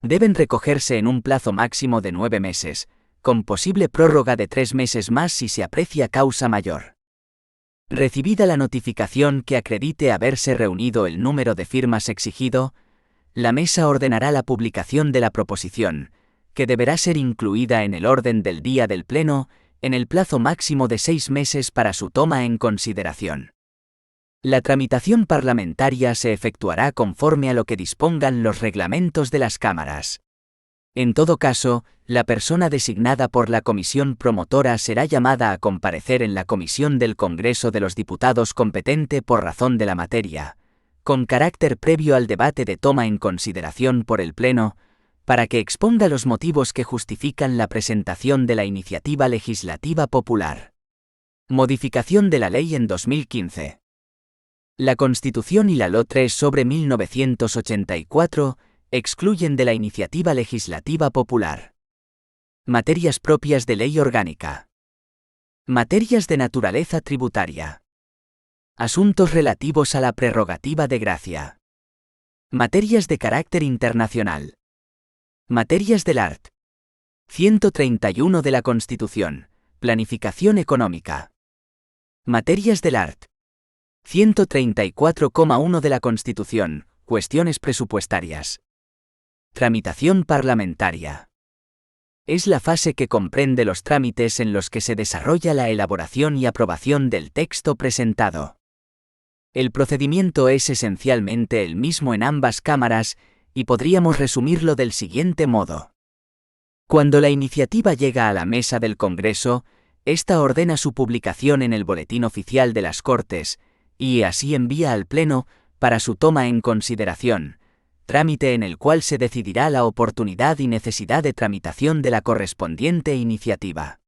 Deben recogerse en un plazo máximo de 9 meses, con posible prórroga de 3 meses más si se aprecia causa mayor. Recibida la notificación que acredite haberse reunido el número de firmas exigido, la mesa ordenará la publicación de la proposición, que deberá ser incluida en el orden del día del Pleno, en el plazo máximo de 6 meses para su toma en consideración. La tramitación parlamentaria se efectuará conforme a lo que dispongan los reglamentos de las cámaras. En todo caso, la persona designada por la comisión promotora será llamada a comparecer en la comisión del Congreso de los Diputados competente por razón de la materia, con carácter previo al debate de toma en consideración por el Pleno, para que exponga los motivos que justifican la presentación de la iniciativa legislativa popular. Modificación de la ley en 2015. La Constitución y la Ley 3/1984 excluyen de la iniciativa legislativa popular. Materias propias de ley orgánica. Materias de naturaleza tributaria. Asuntos relativos a la prerrogativa de gracia. Materias de carácter internacional. Materias del art. 131 de la Constitución. Planificación económica. Materias del art. 134,1 de la Constitución. Cuestiones presupuestarias. Tramitación parlamentaria. Es la fase que comprende los trámites en los que se desarrolla la elaboración y aprobación del texto presentado. El procedimiento es esencialmente el mismo en ambas cámaras y podríamos resumirlo del siguiente modo. Cuando la iniciativa llega a la mesa del Congreso, ésta ordena su publicación en el Boletín Oficial de las Cortes y así envía al Pleno para su toma en consideración, trámite en el cual se decidirá la oportunidad y necesidad de tramitación de la correspondiente iniciativa.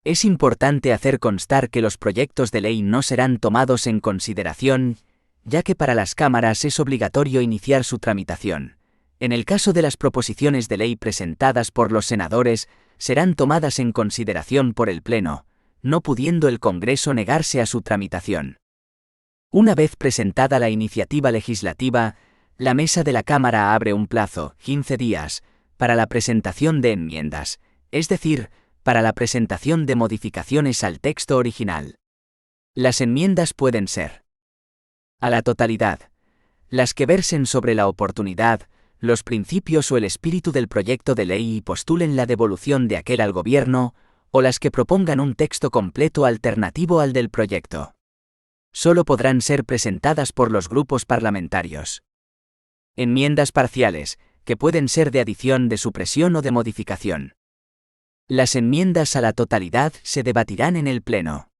Es importante hacer constar que los proyectos de ley no serán tomados en consideración, ya que para las cámaras es obligatorio iniciar su tramitación. En el caso de las proposiciones de ley presentadas por los senadores, serán tomadas en consideración por el Pleno, no pudiendo el Congreso negarse a su tramitación. Una vez presentada la iniciativa legislativa, la mesa de la Cámara abre un plazo, 15 días, para la presentación de enmiendas, es decir, para la presentación de modificaciones al texto original. Las enmiendas pueden ser a la totalidad, las que versen sobre la oportunidad, los principios o el espíritu del proyecto de ley y postulen la devolución de aquel al Gobierno, o las que propongan un texto completo alternativo al del proyecto. Solo podrán ser presentadas por los grupos parlamentarios. Enmiendas parciales, que pueden ser de adición, de supresión o de modificación. Las enmiendas a la totalidad se debatirán en el Pleno.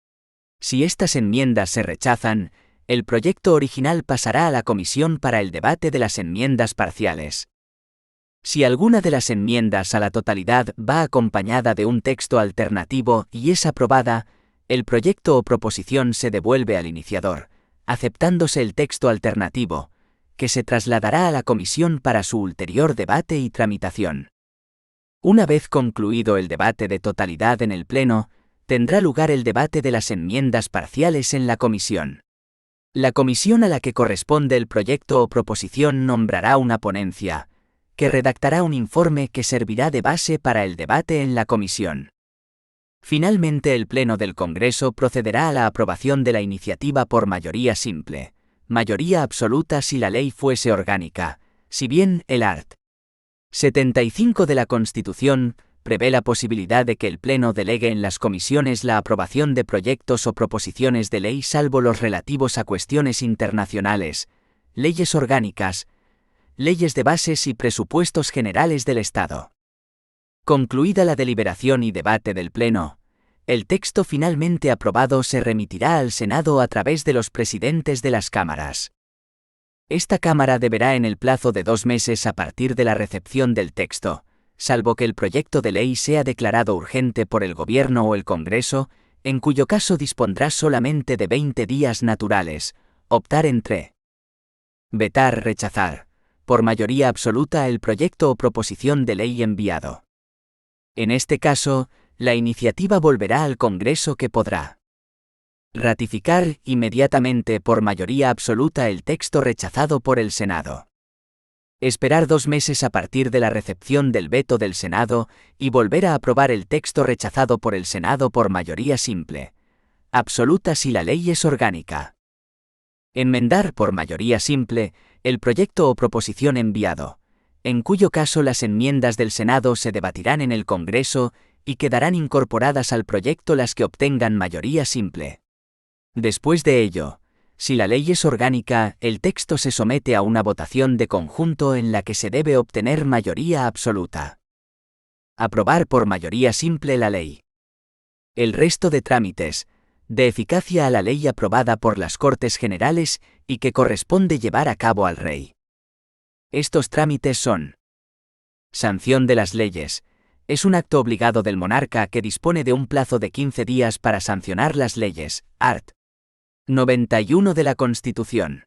Si estas enmiendas se rechazan, el proyecto original pasará a la comisión para el debate de las enmiendas parciales. Si alguna de las enmiendas a la totalidad va acompañada de un texto alternativo y es aprobada, el proyecto o proposición se devuelve al iniciador, aceptándose el texto alternativo, que se trasladará a la comisión para su ulterior debate y tramitación. Una vez concluido el debate de totalidad en el Pleno, tendrá lugar el debate de las enmiendas parciales en la comisión. La comisión a la que corresponde el proyecto o proposición nombrará una ponencia, que redactará un informe que servirá de base para el debate en la comisión. Finalmente, el Pleno del Congreso procederá a la aprobación de la iniciativa por mayoría simple, mayoría absoluta si la ley fuese orgánica, si bien el art. 75 de la Constitución prevé la posibilidad de que el Pleno delegue en las comisiones la aprobación de proyectos o proposiciones de ley salvo los relativos a cuestiones internacionales, leyes orgánicas, leyes de bases y presupuestos generales del Estado. Concluida la deliberación y debate del Pleno, el texto finalmente aprobado se remitirá al Senado a través de los presidentes de las cámaras. Esta Cámara deberá en el plazo de 2 meses a partir de la recepción del texto, salvo que el proyecto de ley sea declarado urgente por el Gobierno o el Congreso, en cuyo caso dispondrá solamente de 20 días naturales, optar entre vetar, rechazar, por mayoría absoluta el proyecto o proposición de ley enviado. En este caso, la iniciativa volverá al Congreso que podrá ratificar inmediatamente por mayoría absoluta el texto rechazado por el Senado. Esperar 2 meses a partir de la recepción del veto del Senado y volver a aprobar el texto rechazado por el Senado por mayoría simple, absoluta si la ley es orgánica. Enmendar por mayoría simple el proyecto o proposición enviado, en cuyo caso las enmiendas del Senado se debatirán en el Congreso y quedarán incorporadas al proyecto las que obtengan mayoría simple. Después de ello, si la ley es orgánica, el texto se somete a una votación de conjunto en la que se debe obtener mayoría absoluta. Aprobar por mayoría simple la ley. El resto de trámites, de eficacia a la ley aprobada por las Cortes Generales y que corresponde llevar a cabo al Rey. Estos trámites son: sanción de las leyes. Es un acto obligado del monarca que dispone de un plazo de 15 días para sancionar las leyes, art. 91 de la Constitución.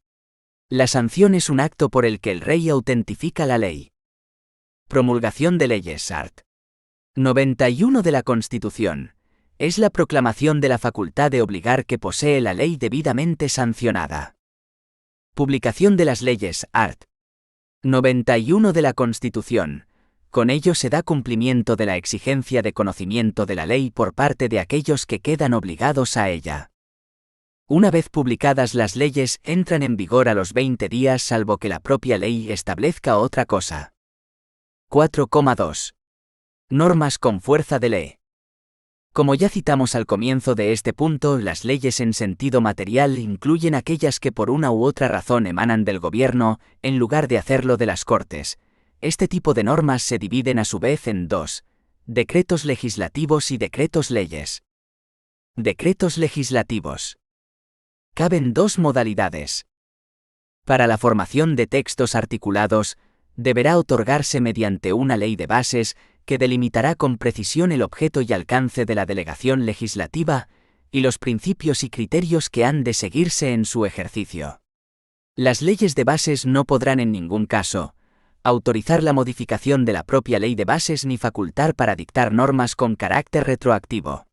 La sanción es un acto por el que el rey autentifica la ley. Promulgación de leyes, art. 91 de la Constitución. Es la proclamación de la facultad de obligar que posee la ley debidamente sancionada. Publicación de las leyes, art. 91 de la Constitución. Con ello se da cumplimiento de la exigencia de conocimiento de la ley por parte de aquellos que quedan obligados a ella. Una vez publicadas las leyes, entran en vigor a los 20 días salvo que la propia ley establezca otra cosa. 4,2. Normas con fuerza de ley. Como ya citamos al comienzo de este punto, las leyes en sentido material incluyen aquellas que por una u otra razón emanan del Gobierno, en lugar de hacerlo de las Cortes. Este tipo de normas se dividen a su vez en 2: decretos legislativos y decretos leyes. Decretos legislativos. Caben 2 modalidades. Para la formación de textos articulados, deberá otorgarse mediante una ley de bases que delimitará con precisión el objeto y alcance de la delegación legislativa y los principios y criterios que han de seguirse en su ejercicio. Las leyes de bases no podrán en ningún caso autorizar la modificación de la propia ley de bases ni facultar para dictar normas con carácter retroactivo.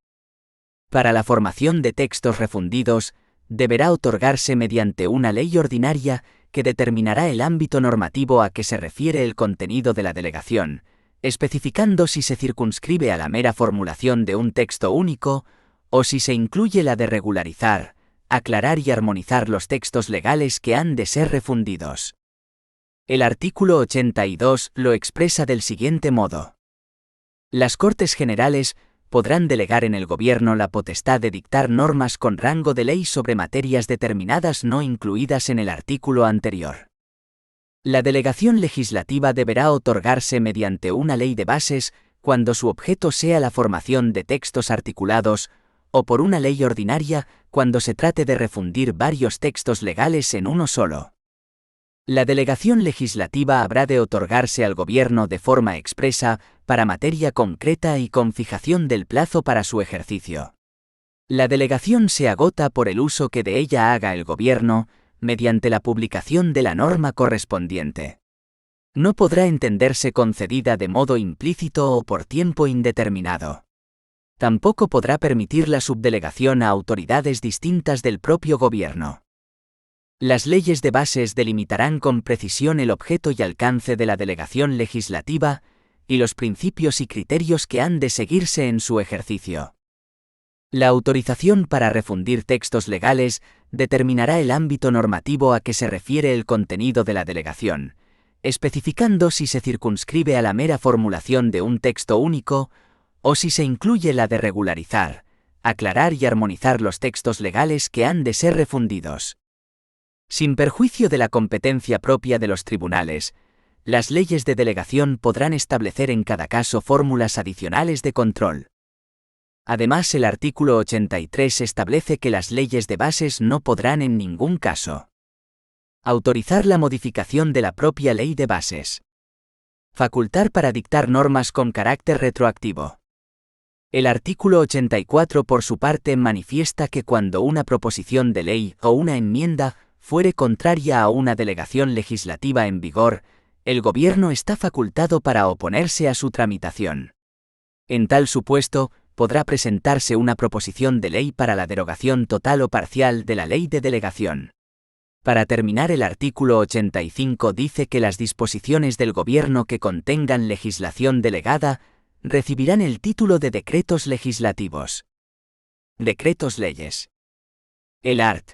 Para la formación de textos refundidos, deberá otorgarse mediante una ley ordinaria que determinará el ámbito normativo a que se refiere el contenido de la delegación, especificando si se circunscribe a la mera formulación de un texto único, o si se incluye la de regularizar, aclarar y armonizar los textos legales que han de ser refundidos. El artículo 82 lo expresa del siguiente modo: las Cortes Generales podrán delegar en el Gobierno la potestad de dictar normas con rango de ley sobre materias determinadas no incluidas en el artículo anterior. La delegación legislativa deberá otorgarse mediante una ley de bases cuando su objeto sea la formación de textos articulados, o por una ley ordinaria cuando se trate de refundir varios textos legales en uno solo. La delegación legislativa habrá de otorgarse al Gobierno de forma expresa, para materia concreta y con fijación del plazo para su ejercicio. La delegación se agota por el uso que de ella haga el Gobierno, mediante la publicación de la norma correspondiente. No podrá entenderse concedida de modo implícito o por tiempo indeterminado. Tampoco podrá permitir la subdelegación a autoridades distintas del propio Gobierno. Las leyes de bases delimitarán con precisión el objeto y alcance de la delegación legislativa y los principios y criterios que han de seguirse en su ejercicio. La autorización para refundir textos legales determinará el ámbito normativo a que se refiere el contenido de la delegación, especificando si se circunscribe a la mera formulación de un texto único, o si se incluye la de regularizar, aclarar y armonizar los textos legales que han de ser refundidos. Sin perjuicio de la competencia propia de los tribunales, las leyes de delegación podrán establecer en cada caso fórmulas adicionales de control. Además, el artículo 83 establece que las leyes de bases no podrán en ningún caso autorizar la modificación de la propia ley de bases. Facultar para dictar normas con carácter retroactivo. El artículo 84 por su parte manifiesta que cuando una proposición de ley o una enmienda fuere contraria a una delegación legislativa en vigor, el Gobierno está facultado para oponerse a su tramitación. En tal supuesto, podrá presentarse una proposición de ley para la derogación total o parcial de la ley de delegación. Para terminar, el artículo 85 dice que las disposiciones del Gobierno que contengan legislación delegada recibirán el título de decretos legislativos. Decretos leyes. El art.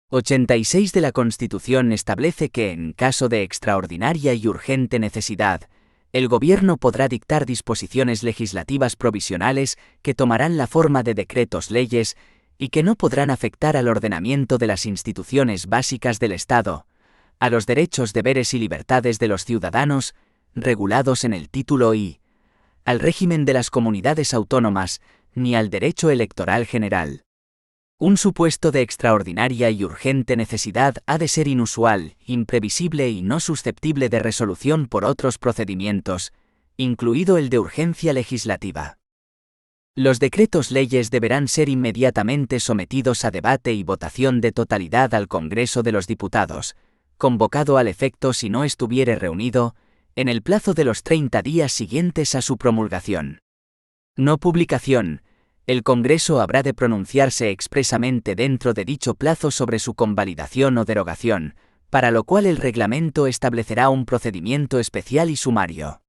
86 de la Constitución establece que, en caso de extraordinaria y urgente necesidad, el Gobierno podrá dictar disposiciones legislativas provisionales que tomarán la forma de decretos leyes y que no podrán afectar al ordenamiento de las instituciones básicas del Estado, a los derechos, deberes y libertades de los ciudadanos, regulados en el título I, al régimen de las comunidades autónomas, ni al derecho electoral general. Un supuesto de extraordinaria y urgente necesidad ha de ser inusual, imprevisible y no susceptible de resolución por otros procedimientos, incluido el de urgencia legislativa. Los decretos leyes deberán ser inmediatamente sometidos a debate y votación de totalidad al Congreso de los Diputados, convocado al efecto si no estuviere reunido, en el plazo de los 30 días siguientes a su promulgación. No publicación. El Congreso habrá de pronunciarse expresamente dentro de dicho plazo sobre su convalidación o derogación, para lo cual el reglamento establecerá un procedimiento especial y sumario.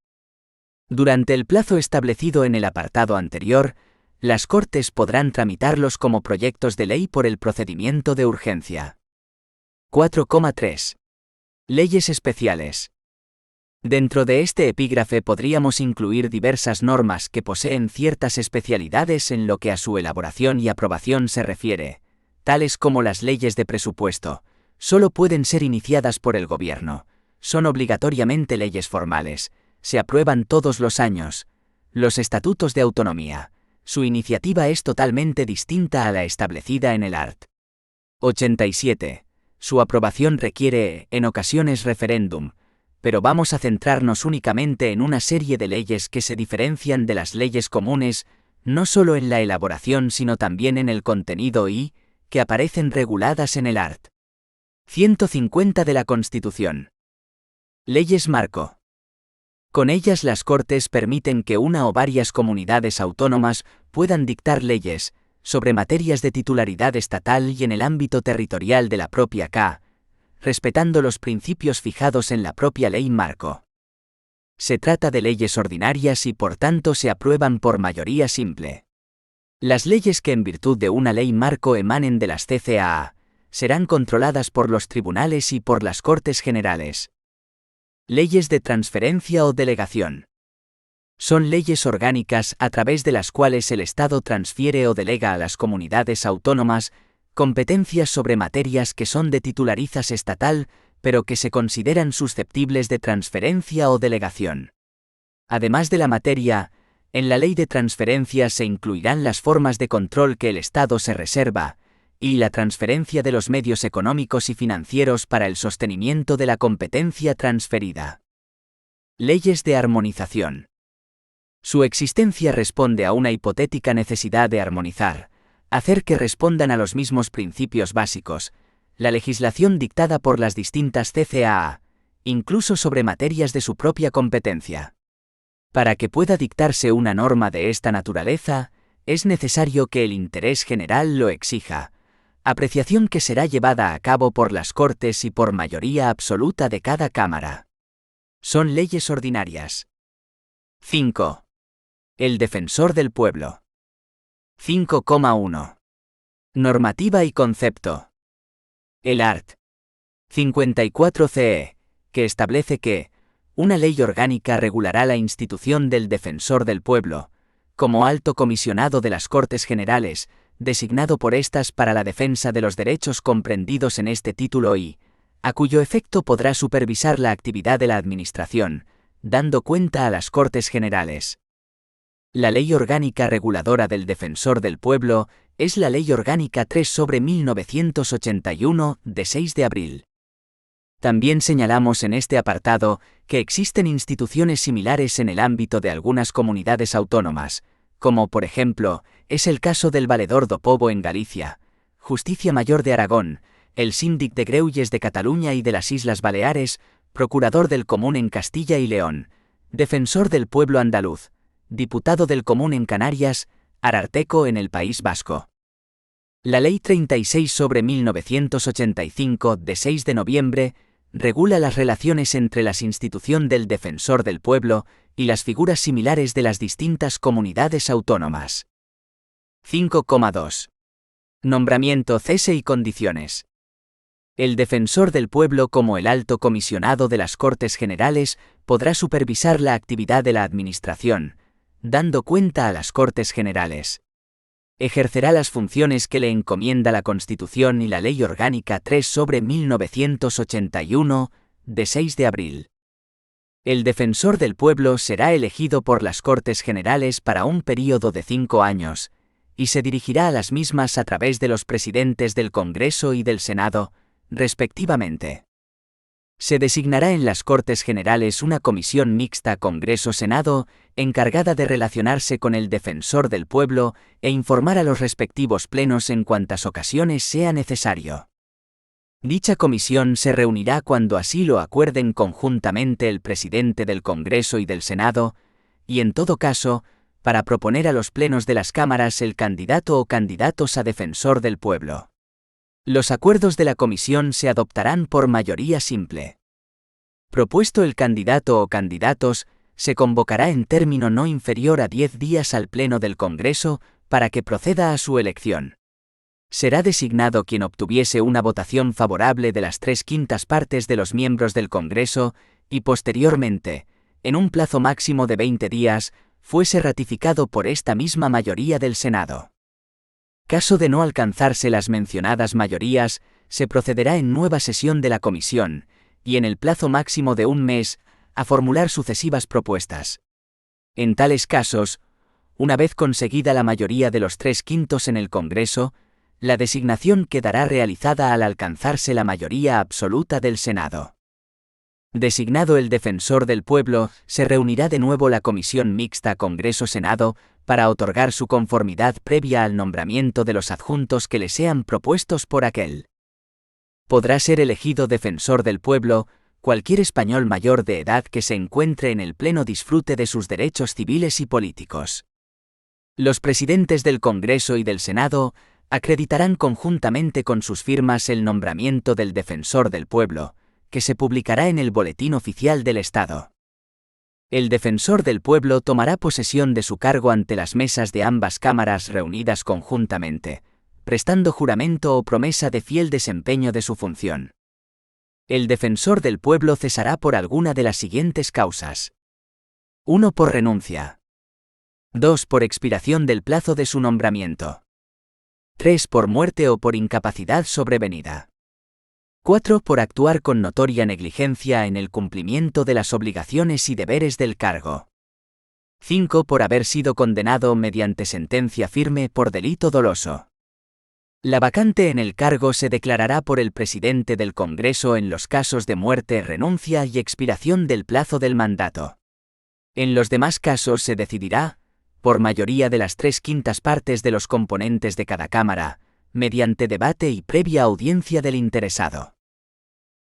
Durante el plazo establecido en el apartado anterior, las Cortes podrán tramitarlos como proyectos de ley por el procedimiento de urgencia. 4,3. Leyes especiales. Dentro de este epígrafe podríamos incluir diversas normas que poseen ciertas especialidades en lo que a su elaboración y aprobación se refiere, tales como las leyes de presupuesto, solo pueden ser iniciadas por el Gobierno, son obligatoriamente leyes formales, se aprueban todos los años. Los estatutos de autonomía, su iniciativa es totalmente distinta a la establecida en el art. 87. Su aprobación requiere, en ocasiones, referéndum, pero vamos a centrarnos únicamente en una serie de leyes que se diferencian de las leyes comunes, no solo en la elaboración sino también en el contenido y, que aparecen reguladas en el art. 150 de la Constitución. Leyes marco. Con ellas las Cortes permiten que una o varias comunidades autónomas puedan dictar leyes sobre materias de titularidad estatal y en el ámbito territorial de la propia CA, respetando los principios fijados en la propia ley marco. Se trata de leyes ordinarias y por tanto se aprueban por mayoría simple. Las leyes que en virtud de una ley marco emanen de las CCAA serán controladas por los tribunales y por las Cortes Generales. Leyes de transferencia o delegación. Son leyes orgánicas a través de las cuales el Estado transfiere o delega a las comunidades autónomas competencias sobre materias que son de titularidad estatal, pero que se consideran susceptibles de transferencia o delegación. Además de la materia, en la ley de transferencia se incluirán las formas de control que el Estado se reserva, y la transferencia de los medios económicos y financieros para el sostenimiento de la competencia transferida. Leyes de armonización. Su existencia responde a una hipotética necesidad de armonizar, hacer que respondan a los mismos principios básicos, la legislación dictada por las distintas CCAA, incluso sobre materias de su propia competencia. Para que pueda dictarse una norma de esta naturaleza, es necesario que el interés general lo exija, apreciación que será llevada a cabo por las Cortes y por mayoría absoluta de cada Cámara. Son leyes ordinarias. 5. El defensor del pueblo. 5,1. Normativa y concepto. El art. 54 CE, que establece que una ley orgánica regulará la institución del Defensor del Pueblo, como alto comisionado de las Cortes Generales, designado por éstas para la defensa de los derechos comprendidos en este título y, a cuyo efecto podrá supervisar la actividad de la Administración, dando cuenta a las Cortes Generales. La Ley Orgánica Reguladora del Defensor del Pueblo es la Ley Orgánica 3/1981, de 6 de abril. También señalamos en este apartado que existen instituciones similares en el ámbito de algunas comunidades autónomas, como por ejemplo, es el caso del Valedor do Pobo en Galicia, Justicia Mayor de Aragón, el Síndic de Greuges de Cataluña y de las Islas Baleares, Procurador del Común en Castilla y León, Defensor del Pueblo andaluz, Diputado del Común en Canarias, Ararteko en el País Vasco. La Ley 36/1985, de 6 de noviembre, regula las relaciones entre las instituciones del Defensor del Pueblo y las figuras similares de las distintas comunidades autónomas. 5,2. Nombramiento, cese y condiciones. El Defensor del Pueblo, como el Alto Comisionado de las Cortes Generales, podrá supervisar la actividad de la Administración, dando cuenta a las Cortes Generales. Ejercerá las funciones que le encomienda la Constitución y la Ley Orgánica 3/1981, de 6 de abril. El Defensor del Pueblo será elegido por las Cortes Generales para un período de 5 años, y se dirigirá a las mismas a través de los presidentes del Congreso y del Senado, respectivamente. Se designará en las Cortes Generales una comisión mixta Congreso-Senado, encargada de relacionarse con el Defensor del Pueblo e informar a los respectivos plenos en cuantas ocasiones sea necesario. Dicha comisión se reunirá cuando así lo acuerden conjuntamente el presidente del Congreso y del Senado, y en todo caso, para proponer a los plenos de las cámaras el candidato o candidatos a Defensor del Pueblo. Los acuerdos de la comisión se adoptarán por mayoría simple. Propuesto el candidato o candidatos, se convocará en término no inferior a 10 días al Pleno del Congreso para que proceda a su elección. Será designado quien obtuviese una votación favorable de las 3/5 partes de los miembros del Congreso y posteriormente, en un plazo máximo de 20 días, fuese ratificado por esta misma mayoría del Senado. Caso de no alcanzarse las mencionadas mayorías, se procederá en nueva sesión de la comisión, y en el plazo máximo de un mes, a formular sucesivas propuestas. En tales casos, una vez conseguida la mayoría de los 3/5 en el Congreso, la designación quedará realizada al alcanzarse la mayoría absoluta del Senado. Designado el Defensor del Pueblo, se reunirá de nuevo la comisión mixta Congreso-Senado para otorgar su conformidad previa al nombramiento de los adjuntos que le sean propuestos por aquel. Podrá ser elegido Defensor del Pueblo cualquier español mayor de edad que se encuentre en el pleno disfrute de sus derechos civiles y políticos. Los presidentes del Congreso y del Senado acreditarán conjuntamente con sus firmas el nombramiento del Defensor del Pueblo, que se publicará en el Boletín Oficial del Estado. El Defensor del Pueblo tomará posesión de su cargo ante las mesas de ambas cámaras reunidas conjuntamente, prestando juramento o promesa de fiel desempeño de su función. El Defensor del Pueblo cesará por alguna de las siguientes causas. 1. Por renuncia. 2. Por expiración del plazo de su nombramiento. 3. Por muerte o por incapacidad sobrevenida. 4. Por actuar con notoria negligencia en el cumplimiento de las obligaciones y deberes del cargo. 5. Por haber sido condenado mediante sentencia firme por delito doloso. La vacante en el cargo se declarará por el presidente del Congreso en los casos de muerte, renuncia y expiración del plazo del mandato. En los demás casos se decidirá, por mayoría de las 3/5 partes de los componentes de cada cámara, mediante debate y previa audiencia del interesado.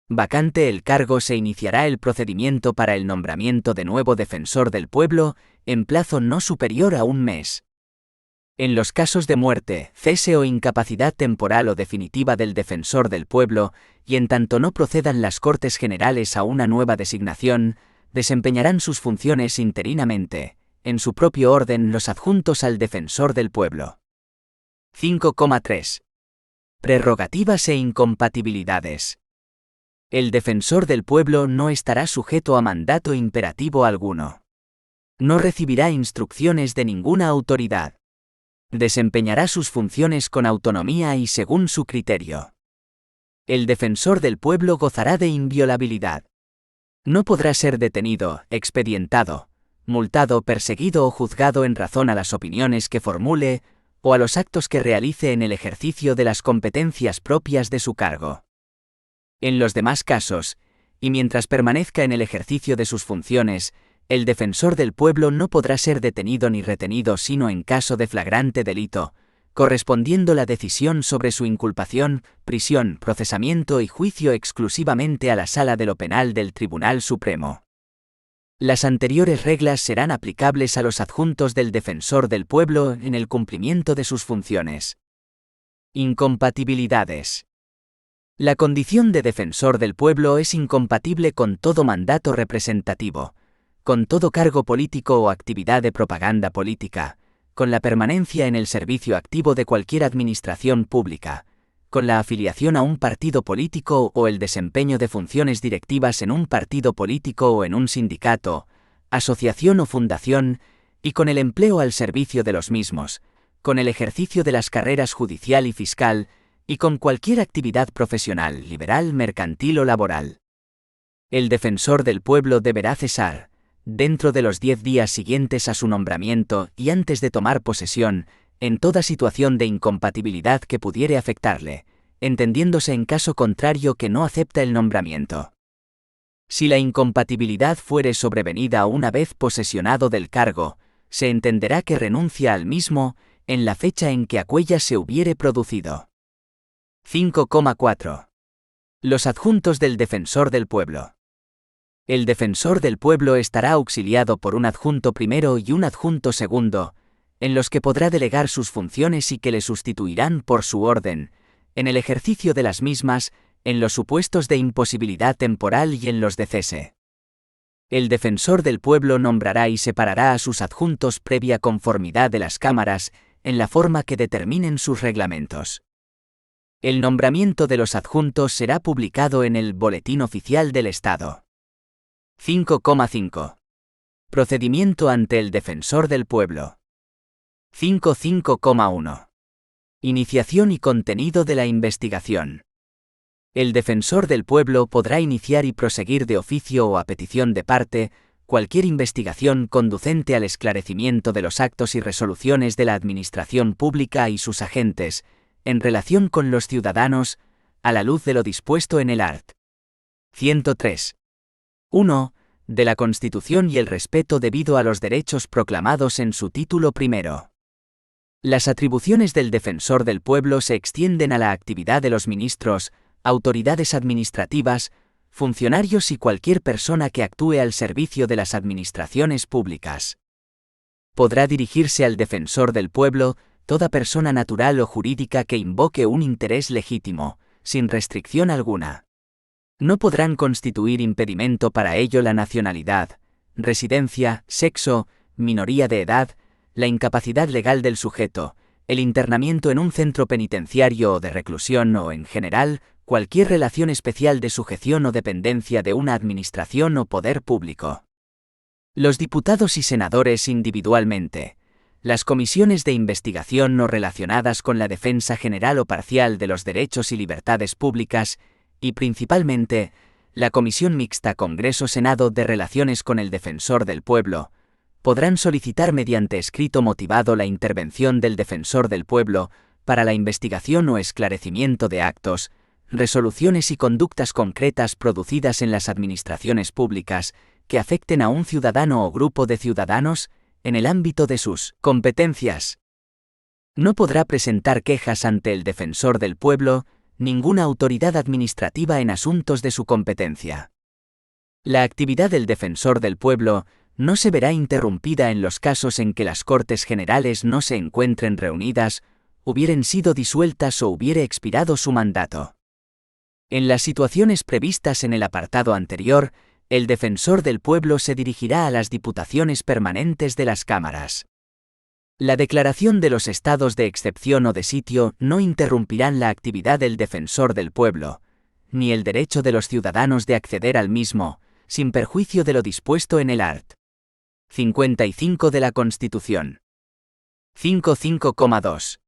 Vacante el cargo, se iniciará el procedimiento para el nombramiento de nuevo Defensor del Pueblo, en plazo no superior a un mes. En los casos de muerte, cese o incapacidad temporal o definitiva del Defensor del Pueblo, y en tanto no procedan las Cortes Generales a una nueva designación, desempeñarán sus funciones interinamente, en su propio orden, los adjuntos al Defensor del Pueblo. 5,3. Prerrogativas e incompatibilidades. El defensor del pueblo no estará sujeto a mandato imperativo alguno. No recibirá instrucciones de ninguna autoridad. Desempeñará sus funciones con autonomía y según su criterio. El defensor del pueblo gozará de inviolabilidad. No podrá ser detenido, expedientado, multado, perseguido o juzgado en razón a las opiniones que formule o a los actos que realice en el ejercicio de las competencias propias de su cargo. En los demás casos, y mientras permanezca en el ejercicio de sus funciones, el defensor del pueblo no podrá ser detenido ni retenido sino en caso de flagrante delito, correspondiendo la decisión sobre su inculpación, prisión, procesamiento y juicio exclusivamente a la Sala de lo Penal del Tribunal Supremo. Las anteriores reglas serán aplicables a los adjuntos del defensor del pueblo en el cumplimiento de sus funciones. Incompatibilidades. La condición de defensor del pueblo es incompatible con todo mandato representativo, con todo cargo político o actividad de propaganda política, con la permanencia en el servicio activo de cualquier administración pública, con la afiliación a un partido político o el desempeño de funciones directivas en un partido político o en un sindicato, asociación o fundación, y con el empleo al servicio de los mismos, con el ejercicio de las carreras judicial y fiscal, y con cualquier actividad profesional, liberal, mercantil o laboral. El defensor del pueblo deberá cesar, dentro de los 10 días siguientes a su nombramiento y antes de tomar posesión, en toda situación de incompatibilidad que pudiere afectarle, entendiéndose en caso contrario que no acepta el nombramiento. Si la incompatibilidad fuere sobrevenida una vez posesionado del cargo, se entenderá que renuncia al mismo en la fecha en que aquella se hubiere producido. 5,4. Los adjuntos del defensor del pueblo. El defensor del pueblo estará auxiliado por un adjunto primero y un adjunto segundo, en los que podrá delegar sus funciones y que le sustituirán por su orden, en el ejercicio de las mismas, en los supuestos de imposibilidad temporal y en los de cese. El defensor del pueblo nombrará y separará a sus adjuntos previa conformidad de las cámaras, en la forma que determinen sus reglamentos. El nombramiento de los adjuntos será publicado en el Boletín Oficial del Estado. 5,5. Procedimiento ante el defensor del pueblo. 5,1. Iniciación y contenido de la investigación. El defensor del pueblo podrá iniciar y proseguir de oficio o a petición de parte cualquier investigación conducente al esclarecimiento de los actos y resoluciones de la administración pública y sus agentes, en relación con los ciudadanos, a la luz de lo dispuesto en el art. 103. 1. De la Constitución y el respeto debido a los derechos proclamados en su título primero. Las atribuciones del defensor del pueblo se extienden a la actividad de los ministros, autoridades administrativas, funcionarios y cualquier persona que actúe al servicio de las administraciones públicas. Podrá dirigirse al defensor del pueblo toda persona natural o jurídica que invoque un interés legítimo, sin restricción alguna. No podrán constituir impedimento para ello la nacionalidad, residencia, sexo, minoría de edad, la incapacidad legal del sujeto, el internamiento en un centro penitenciario o de reclusión o, en general, cualquier relación especial de sujeción o dependencia de una administración o poder público. Los diputados y senadores individualmente, las comisiones de investigación no relacionadas con la defensa general o parcial de los derechos y libertades públicas, y principalmente, la Comisión Mixta Congreso-Senado de Relaciones con el Defensor del Pueblo, podrán solicitar mediante escrito motivado la intervención del Defensor del Pueblo para la investigación o esclarecimiento de actos, resoluciones y conductas concretas producidas en las administraciones públicas que afecten a un ciudadano o grupo de ciudadanos en el ámbito de sus competencias. No podrá presentar quejas ante el Defensor del Pueblo ninguna autoridad administrativa en asuntos de su competencia. La actividad del Defensor del Pueblo no se verá interrumpida en los casos en que las Cortes Generales no se encuentren reunidas, hubieren sido disueltas o hubiere expirado su mandato. En las situaciones previstas en el apartado anterior, el Defensor del Pueblo se dirigirá a las diputaciones permanentes de las cámaras. La declaración de los estados de excepción o de sitio no interrumpirán la actividad del Defensor del Pueblo, ni el derecho de los ciudadanos de acceder al mismo, sin perjuicio de lo dispuesto en el art. 55 de la Constitución. 5.5,2.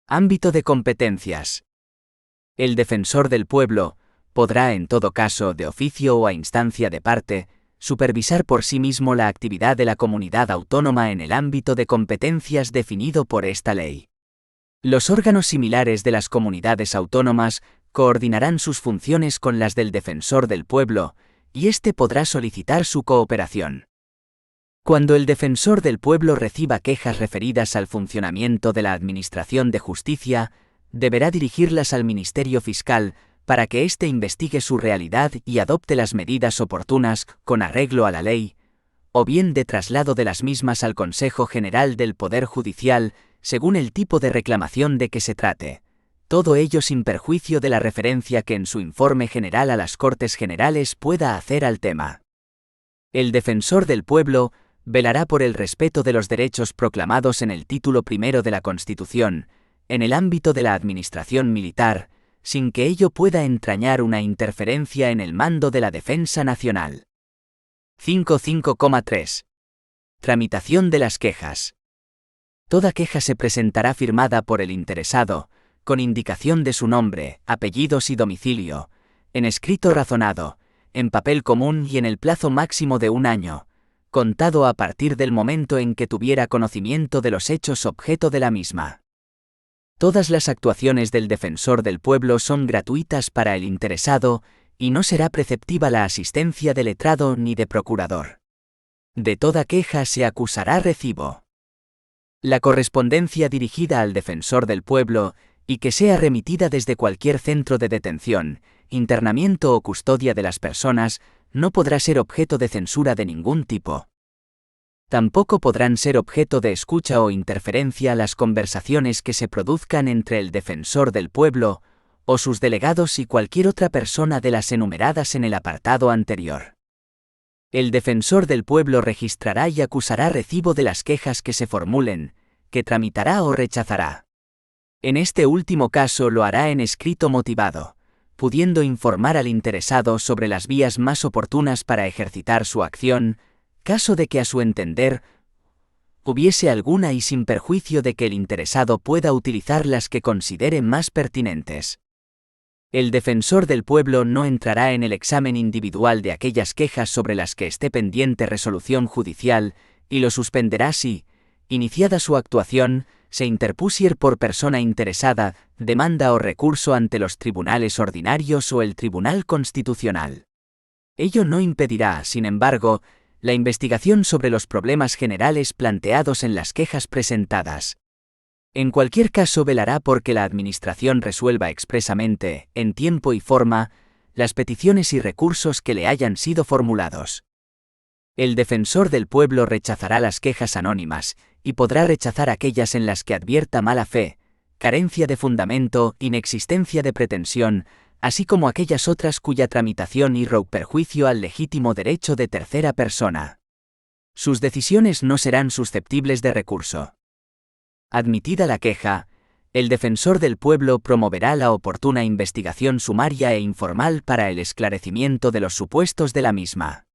Ámbito de competencias. El defensor del pueblo podrá, en todo caso, de oficio o a instancia de parte, supervisar por sí mismo la actividad de la comunidad autónoma en el ámbito de competencias definido por esta ley. Los órganos similares de las comunidades autónomas coordinarán sus funciones con las del defensor del pueblo, y éste podrá solicitar su cooperación. Cuando el defensor del pueblo reciba quejas referidas al funcionamiento de la Administración de Justicia, deberá dirigirlas al Ministerio Fiscal para que éste investigue su realidad y adopte las medidas oportunas con arreglo a la ley, o bien de traslado de las mismas al Consejo General del Poder Judicial, según el tipo de reclamación de que se trate. Todo ello sin perjuicio de la referencia que en su informe general a las Cortes Generales pueda hacer al tema. El defensor del pueblo velará por el respeto de los derechos proclamados en el título primero de la Constitución, en el ámbito de la administración militar, sin que ello pueda entrañar una interferencia en el mando de la defensa nacional. 5.5,3. Tramitación de las quejas. Toda queja se presentará firmada por el interesado, con indicación de su nombre, apellidos y domicilio, en escrito razonado, en papel común y en el plazo máximo de 1 año, contado a partir del momento en que tuviera conocimiento de los hechos objeto de la misma. Todas las actuaciones del defensor del pueblo son gratuitas para el interesado, y no será preceptiva la asistencia de letrado ni de procurador. De toda queja se acusará recibo. La correspondencia dirigida al defensor del pueblo, y que sea remitida desde cualquier centro de detención, internamiento o custodia de las personas, no podrá ser objeto de censura de ningún tipo. Tampoco podrán ser objeto de escucha o interferencia las conversaciones que se produzcan entre el defensor del pueblo, o sus delegados y cualquier otra persona de las enumeradas en el apartado anterior. El defensor del pueblo registrará y acusará recibo de las quejas que se formulen, que tramitará o rechazará. En este último caso lo hará en escrito motivado, pudiendo informar al interesado sobre las vías más oportunas para ejercitar su acción, caso de que a su entender hubiese alguna y sin perjuicio de que el interesado pueda utilizar las que considere más pertinentes. El defensor del pueblo no entrará en el examen individual de aquellas quejas sobre las que esté pendiente resolución judicial, y lo suspenderá si, iniciada su actuación, se interpusiere por persona interesada, demanda o recurso ante los tribunales ordinarios o el Tribunal Constitucional. Ello no impedirá, sin embargo, la investigación sobre los problemas generales planteados en las quejas presentadas. En cualquier caso velará por que la Administración resuelva expresamente, en tiempo y forma, las peticiones y recursos que le hayan sido formulados. El defensor del pueblo rechazará las quejas anónimas, y podrá rechazar aquellas en las que advierta mala fe, carencia de fundamento, inexistencia de pretensión, así como aquellas otras cuya tramitación irra perjuicio al legítimo derecho de tercera persona. Sus decisiones no serán susceptibles de recurso. Admitida la queja, el defensor del pueblo promoverá la oportuna investigación sumaria e informal para el esclarecimiento de los supuestos de la misma.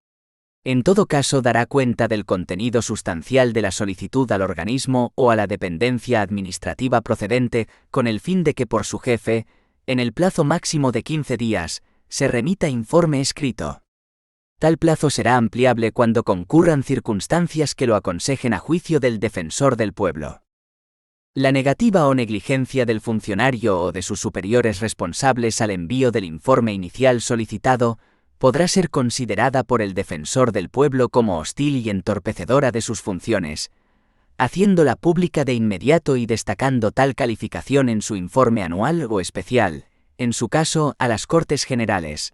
En todo caso dará cuenta del contenido sustancial de la solicitud al organismo o a la dependencia administrativa procedente, con el fin de que por su jefe, en el plazo máximo de 15 días, se remita informe escrito. Tal plazo será ampliable cuando concurran circunstancias que lo aconsejen a juicio del defensor del pueblo. La negativa o negligencia del funcionario o de sus superiores responsables al envío del informe inicial solicitado podrá ser considerada por el defensor del pueblo como hostil y entorpecedora de sus funciones, haciéndola pública de inmediato y destacando tal calificación en su informe anual o especial, en su caso a las Cortes Generales.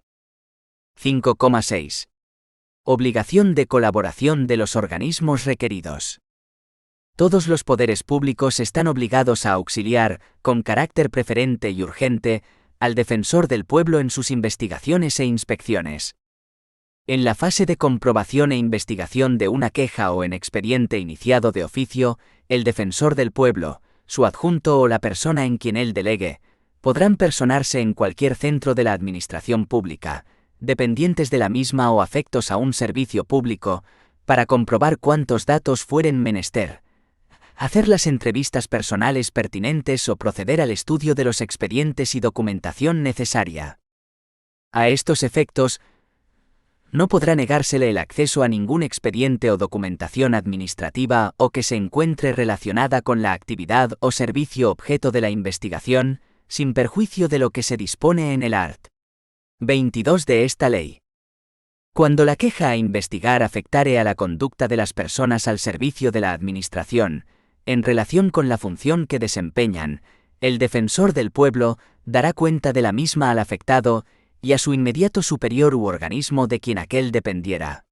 5,6. Obligación de colaboración de los organismos requeridos. Todos los poderes públicos están obligados a auxiliar, con carácter preferente y urgente, al defensor del pueblo en sus investigaciones e inspecciones. En la fase de comprobación e investigación de una queja o en expediente iniciado de oficio, el defensor del pueblo, su adjunto o la persona en quien él delegue, podrán personarse en cualquier centro de la administración pública, dependientes de la misma o afectos a un servicio público, para comprobar cuántos datos fueren menester, hacer las entrevistas personales pertinentes o proceder al estudio de los expedientes y documentación necesaria. A estos efectos, no podrá negársele el acceso a ningún expediente o documentación administrativa o que se encuentre relacionada con la actividad o servicio objeto de la investigación, sin perjuicio de lo que se dispone en el art. 22 de esta ley. Cuando la queja a investigar afectare a la conducta de las personas al servicio de la Administración, en relación con la función que desempeñan, el defensor del pueblo dará cuenta de la misma al afectado y a su inmediato superior u organismo de quien aquél dependiera.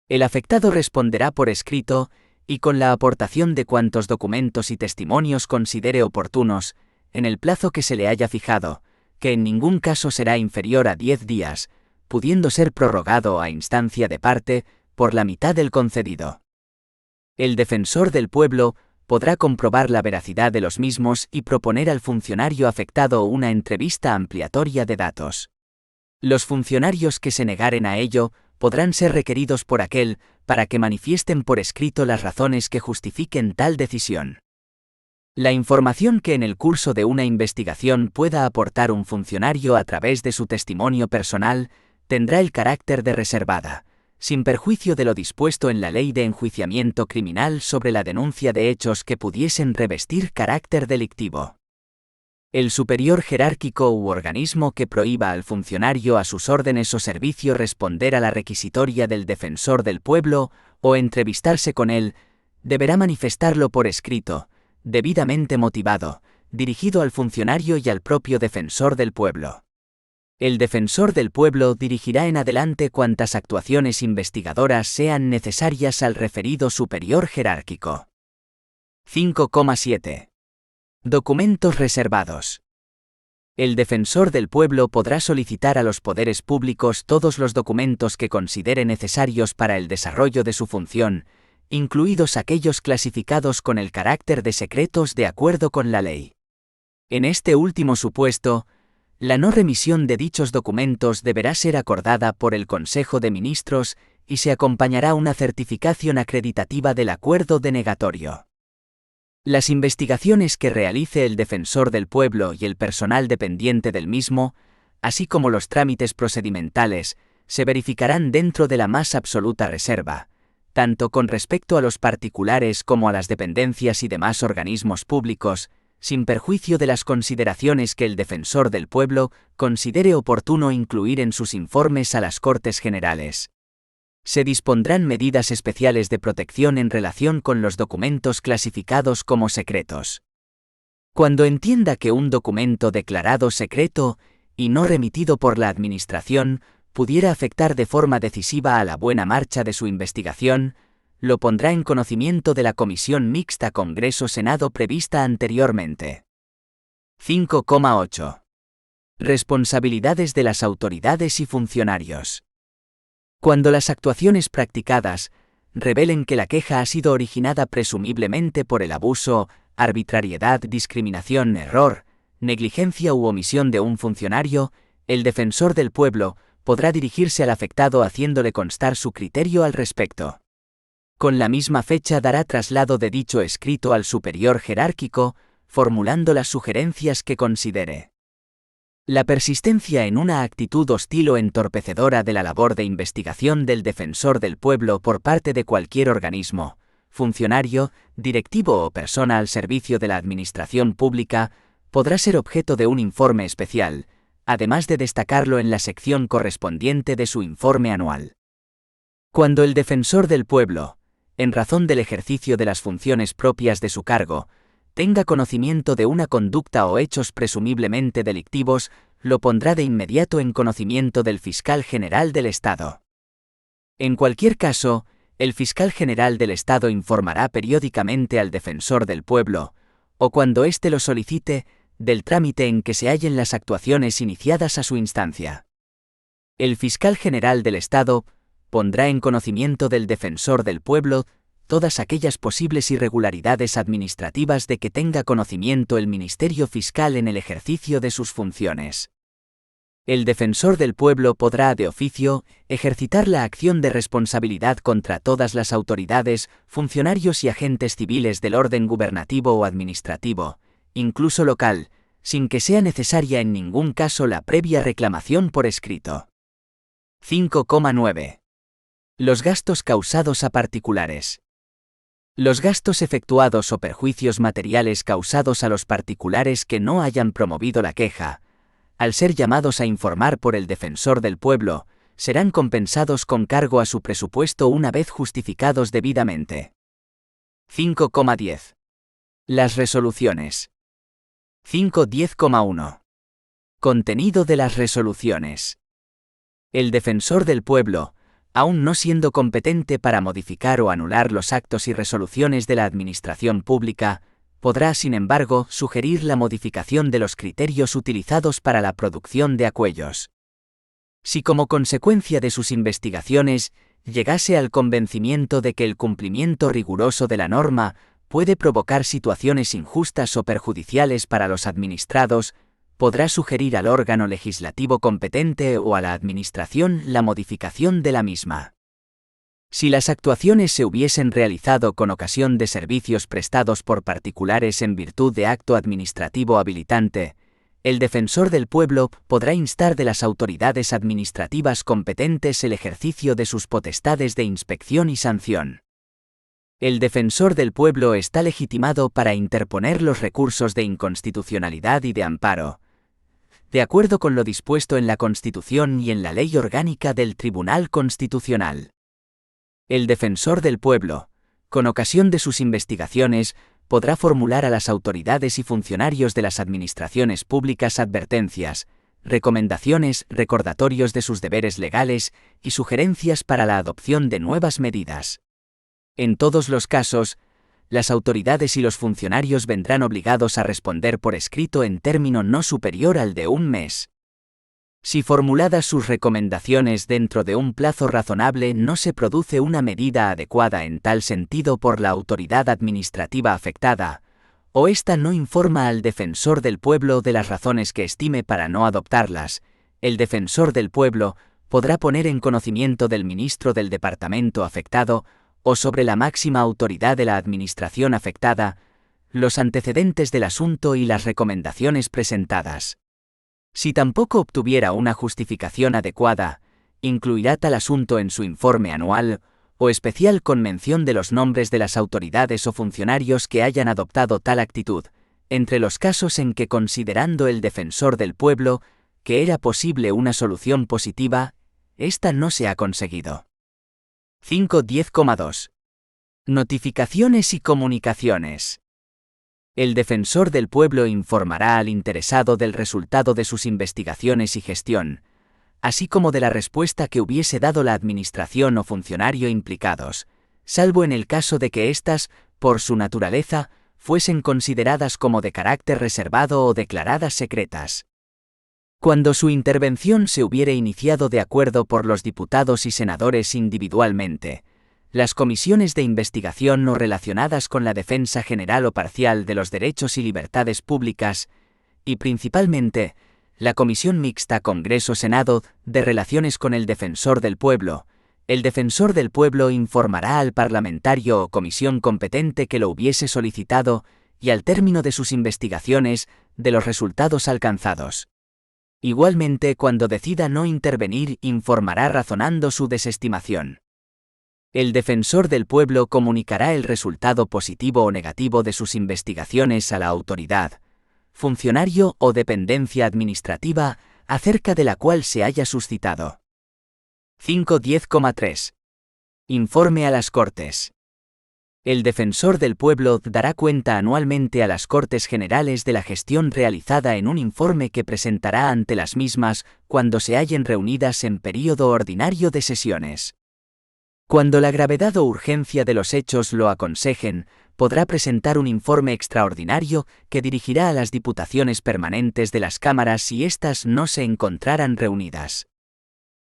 El afectado responderá por escrito y con la aportación de cuantos documentos y testimonios considere oportunos, en el plazo que se le haya fijado, que en ningún caso será inferior a 10 días, pudiendo ser prorrogado a instancia de parte, por la mitad del concedido. El defensor del pueblo podrá comprobar la veracidad de los mismos y proponer al funcionario afectado una entrevista ampliatoria de datos. Los funcionarios que se negaren a ello podrán ser requeridos por aquel para que manifiesten por escrito las razones que justifiquen tal decisión. La información que en el curso de una investigación pueda aportar un funcionario a través de su testimonio personal tendrá el carácter de reservada, sin perjuicio de lo dispuesto en la Ley de Enjuiciamiento Criminal sobre la denuncia de hechos que pudiesen revestir carácter delictivo. El superior jerárquico u organismo que prohíba al funcionario a sus órdenes o servicio responder a la requisitoria del defensor del pueblo o entrevistarse con él, deberá manifestarlo por escrito, debidamente motivado, dirigido al funcionario y al propio defensor del pueblo. El defensor del pueblo dirigirá en adelante cuantas actuaciones investigadoras sean necesarias al referido superior jerárquico. 5,7. Documentos reservados. El defensor del pueblo podrá solicitar a los poderes públicos todos los documentos que considere necesarios para el desarrollo de su función, incluidos aquellos clasificados con el carácter de secretos de acuerdo con la ley. En este último supuesto, la no remisión de dichos documentos deberá ser acordada por el Consejo de Ministros y se acompañará una certificación acreditativa del acuerdo denegatorio. Las investigaciones que realice el defensor del pueblo y el personal dependiente del mismo, así como los trámites procedimentales, se verificarán dentro de la más absoluta reserva, tanto con respecto a los particulares como a las dependencias y demás organismos públicos, sin perjuicio de las consideraciones que el defensor del pueblo considere oportuno incluir en sus informes a las Cortes Generales. Se dispondrán medidas especiales de protección en relación con los documentos clasificados como secretos. Cuando entienda que un documento declarado secreto y no remitido por la Administración pudiera afectar de forma decisiva a la buena marcha de su investigación, lo pondrá en conocimiento de la Comisión Mixta Congreso-Senado prevista anteriormente. 5,8. Responsabilidades de las autoridades y funcionarios. Cuando las actuaciones practicadas revelen que la queja ha sido originada presumiblemente por el abuso, arbitrariedad, discriminación, error, negligencia u omisión de un funcionario, el defensor del pueblo podrá dirigirse al afectado haciéndole constar su criterio al respecto. Con la misma fecha dará traslado de dicho escrito al superior jerárquico, formulando las sugerencias que considere. La persistencia en una actitud hostil o entorpecedora de la labor de investigación del defensor del pueblo por parte de cualquier organismo, funcionario, directivo o persona al servicio de la administración pública, podrá ser objeto de un informe especial, además de destacarlo en la sección correspondiente de su informe anual. Cuando el defensor del pueblo, en razón del ejercicio de las funciones propias de su cargo, tenga conocimiento de una conducta o hechos presumiblemente delictivos, lo pondrá de inmediato en conocimiento del fiscal general del Estado. En cualquier caso, el fiscal general del Estado informará periódicamente al defensor del pueblo, o cuando éste lo solicite, del trámite en que se hallen las actuaciones iniciadas a su instancia. El fiscal general del Estado pondrá en conocimiento del defensor del pueblo todas aquellas posibles irregularidades administrativas de que tenga conocimiento el Ministerio Fiscal en el ejercicio de sus funciones. El defensor del pueblo podrá, de oficio, ejercitar la acción de responsabilidad contra todas las autoridades, funcionarios y agentes civiles del orden gubernativo o administrativo, incluso local, sin que sea necesaria en ningún caso la previa reclamación por escrito. 5,9. Los gastos causados a particulares. Los gastos efectuados o perjuicios materiales causados a los particulares que no hayan promovido la queja, al ser llamados a informar por el defensor del pueblo, serán compensados con cargo a su presupuesto una vez justificados debidamente. 5,10. Las resoluciones. 5.10,1. Contenido de las resoluciones. El defensor del pueblo, aun no siendo competente para modificar o anular los actos y resoluciones de la administración pública, podrá, sin embargo, sugerir la modificación de los criterios utilizados para la producción de acuellos. Si como consecuencia de sus investigaciones llegase al convencimiento de que el cumplimiento riguroso de la norma puede provocar situaciones injustas o perjudiciales para los administrados, podrá sugerir al órgano legislativo competente o a la Administración la modificación de la misma. Si las actuaciones se hubiesen realizado con ocasión de servicios prestados por particulares en virtud de acto administrativo habilitante, el defensor del pueblo podrá instar de las autoridades administrativas competentes el ejercicio de sus potestades de inspección y sanción. El defensor del pueblo está legitimado para interponer los recursos de inconstitucionalidad y de amparo, de acuerdo con lo dispuesto en la Constitución y en la Ley Orgánica del Tribunal Constitucional. El defensor del pueblo, con ocasión de sus investigaciones, podrá formular a las autoridades y funcionarios de las administraciones públicas advertencias, recomendaciones, recordatorios de sus deberes legales y sugerencias para la adopción de nuevas medidas. En todos los casos, las autoridades y los funcionarios vendrán obligados a responder por escrito en término no superior al de un mes. Si formuladas sus recomendaciones dentro de un plazo razonable no se produce una medida adecuada en tal sentido por la autoridad administrativa afectada, o ésta no informa al defensor del pueblo de las razones que estime para no adoptarlas, el defensor del pueblo podrá poner en conocimiento del ministro del departamento afectado, o sobre la máxima autoridad de la administración afectada, los antecedentes del asunto y las recomendaciones presentadas. Si tampoco obtuviera una justificación adecuada, incluirá tal asunto en su informe anual o especial con mención de los nombres de las autoridades o funcionarios que hayan adoptado tal actitud, entre los casos en que, considerando el defensor del pueblo que era posible una solución positiva, ésta no se ha conseguido. 5.10,2. Notificaciones y comunicaciones. El defensor del pueblo informará al interesado del resultado de sus investigaciones y gestión, así como de la respuesta que hubiese dado la administración o funcionario implicados, salvo en el caso de que éstas, por su naturaleza, fuesen consideradas como de carácter reservado o declaradas secretas. Cuando su intervención se hubiere iniciado de acuerdo por los diputados y senadores individualmente, las comisiones de investigación no relacionadas con la defensa general o parcial de los derechos y libertades públicas, y principalmente, la Comisión Mixta Congreso-Senado de Relaciones con el Defensor del Pueblo, el defensor del pueblo informará al parlamentario o comisión competente que lo hubiese solicitado y al término de sus investigaciones, de los resultados alcanzados. Igualmente, cuando decida no intervenir, informará razonando su desestimación. El defensor del pueblo comunicará el resultado positivo o negativo de sus investigaciones a la autoridad, funcionario o dependencia administrativa acerca de la cual se haya suscitado. 5.10,3. Informe a las Cortes. El defensor del pueblo dará cuenta anualmente a las Cortes Generales de la gestión realizada en un informe que presentará ante las mismas cuando se hallen reunidas en período ordinario de sesiones. Cuando la gravedad o urgencia de los hechos lo aconsejen, podrá presentar un informe extraordinario que dirigirá a las diputaciones permanentes de las cámaras si éstas no se encontraran reunidas.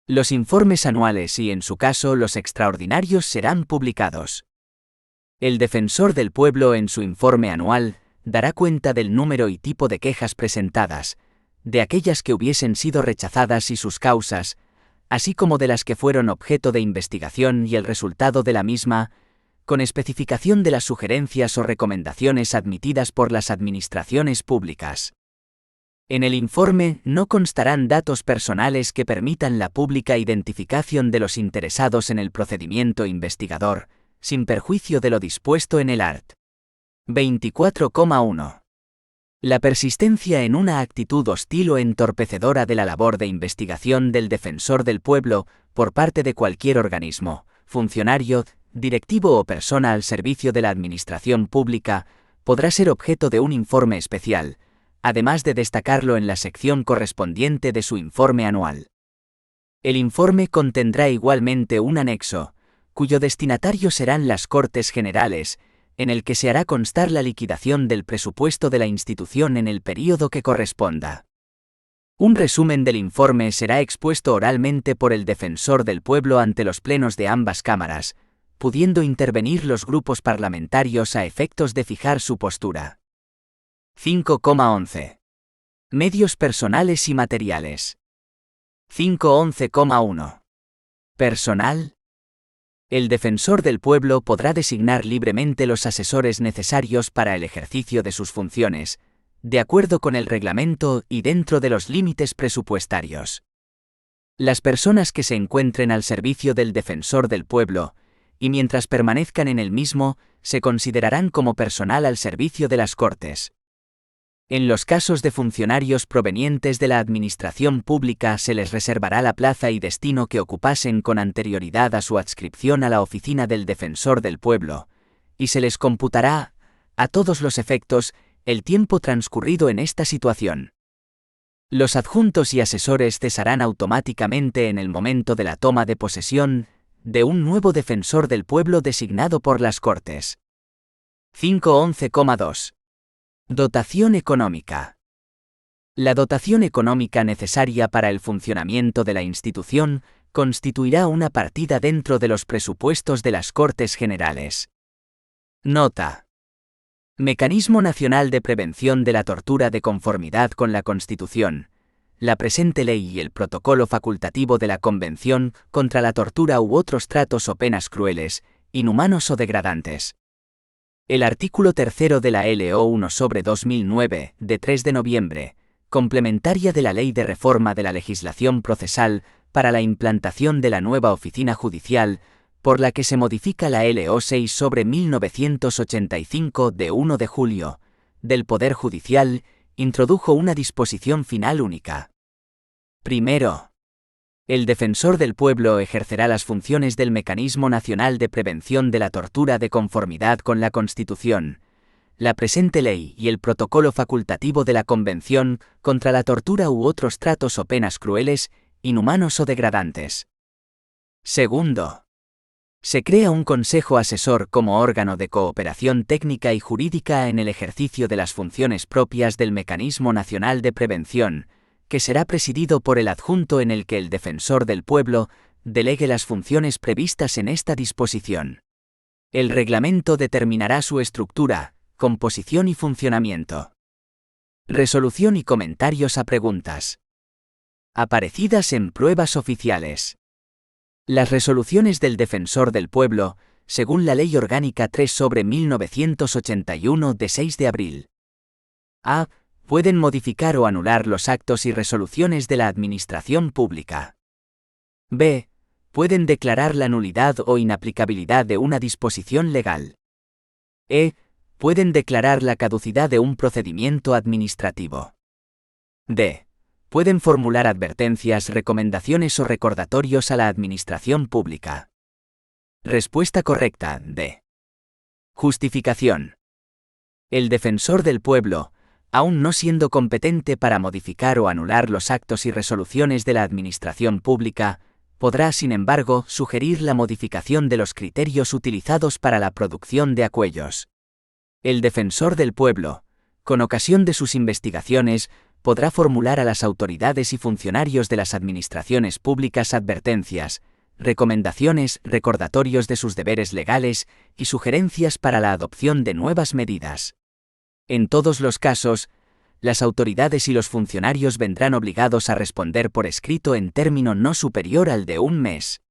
Los informes anuales y, en su caso, los extraordinarios serán publicados. El defensor del pueblo en su informe anual dará cuenta del número y tipo de quejas presentadas, de aquellas que hubiesen sido rechazadas y sus causas, así como de las que fueron objeto de investigación y el resultado de la misma, con especificación de las sugerencias o recomendaciones admitidas por las administraciones públicas. En el informe no constarán datos personales que permitan la pública identificación de los interesados en el procedimiento investigador, sin perjuicio de lo dispuesto en el art. 24,1. La persistencia en una actitud hostil o entorpecedora de la labor de investigación del defensor del pueblo por parte de cualquier organismo, funcionario, directivo o persona al servicio de la administración pública podrá ser objeto de un informe especial, además de destacarlo en la sección correspondiente de su informe anual. El informe contendrá igualmente un anexo, cuyo destinatario serán las Cortes Generales, en el que se hará constar la liquidación del presupuesto de la institución en el período que corresponda. Un resumen del informe será expuesto oralmente por el defensor del pueblo ante los plenos de ambas cámaras, pudiendo intervenir los grupos parlamentarios a efectos de fijar su postura. 5,11. Medios personales y materiales. 5.11,1. Personal. El defensor del pueblo podrá designar libremente los asesores necesarios para el ejercicio de sus funciones, de acuerdo con el reglamento y dentro de los límites presupuestarios. Las personas que se encuentren al servicio del defensor del pueblo, y mientras permanezcan en el mismo, se considerarán como personal al servicio de las Cortes. En los casos de funcionarios provenientes de la administración pública se les reservará la plaza y destino que ocupasen con anterioridad a su adscripción a la oficina del defensor del pueblo, y se les computará, a todos los efectos, el tiempo transcurrido en esta situación. Los adjuntos y asesores cesarán automáticamente en el momento de la toma de posesión de un nuevo defensor del pueblo designado por las Cortes. 5.11,2. Dotación económica. La dotación económica necesaria para el funcionamiento de la institución constituirá una partida dentro de los presupuestos de las Cortes Generales. Nota. Mecanismo Nacional de Prevención de la Tortura de conformidad con la Constitución. La presente ley y el protocolo facultativo de la Convención contra la tortura u otros tratos o penas crueles, inhumanos o degradantes. El artículo 3 de la LO 1/2009, de 3 de noviembre, complementaria de la Ley de Reforma de la Legislación Procesal para la implantación de la nueva Oficina Judicial, por la que se modifica la LO 6/1985 de 1 de julio, del Poder Judicial, introdujo una disposición final única. Primero, el defensor del pueblo ejercerá las funciones del Mecanismo Nacional de Prevención de la Tortura de conformidad con la Constitución, la presente ley y el protocolo facultativo de la Convención contra la tortura u otros tratos o penas crueles, inhumanos o degradantes. Segundo, se crea un Consejo Asesor como órgano de cooperación técnica y jurídica en el ejercicio de las funciones propias del Mecanismo Nacional de Prevención, que será presidido por el adjunto en el que el defensor del pueblo delegue las funciones previstas en esta disposición. El reglamento determinará su estructura, composición y funcionamiento. Resolución y comentarios a preguntas. Aparecidas en pruebas oficiales. Las resoluciones del defensor del pueblo, según la Ley Orgánica 3/1981 de 6 de abril. A. Pueden modificar o anular los actos y resoluciones de la administración pública. B. Pueden declarar la nulidad o inaplicabilidad de una disposición legal. E. Pueden declarar la caducidad de un procedimiento administrativo. D. Pueden formular advertencias, recomendaciones o recordatorios a la administración pública. Respuesta correcta, D. Justificación. El defensor del pueblo, aún no siendo competente para modificar o anular los actos y resoluciones de la administración pública, podrá, sin embargo, sugerir la modificación de los criterios utilizados para la producción de acuellos. El defensor del pueblo, con ocasión de sus investigaciones, podrá formular a las autoridades y funcionarios de las administraciones públicas advertencias, recomendaciones, recordatorios de sus deberes legales y sugerencias para la adopción de nuevas medidas. En todos los casos, las autoridades y los funcionarios vendrán obligados a responder por escrito en término no superior al de un mes.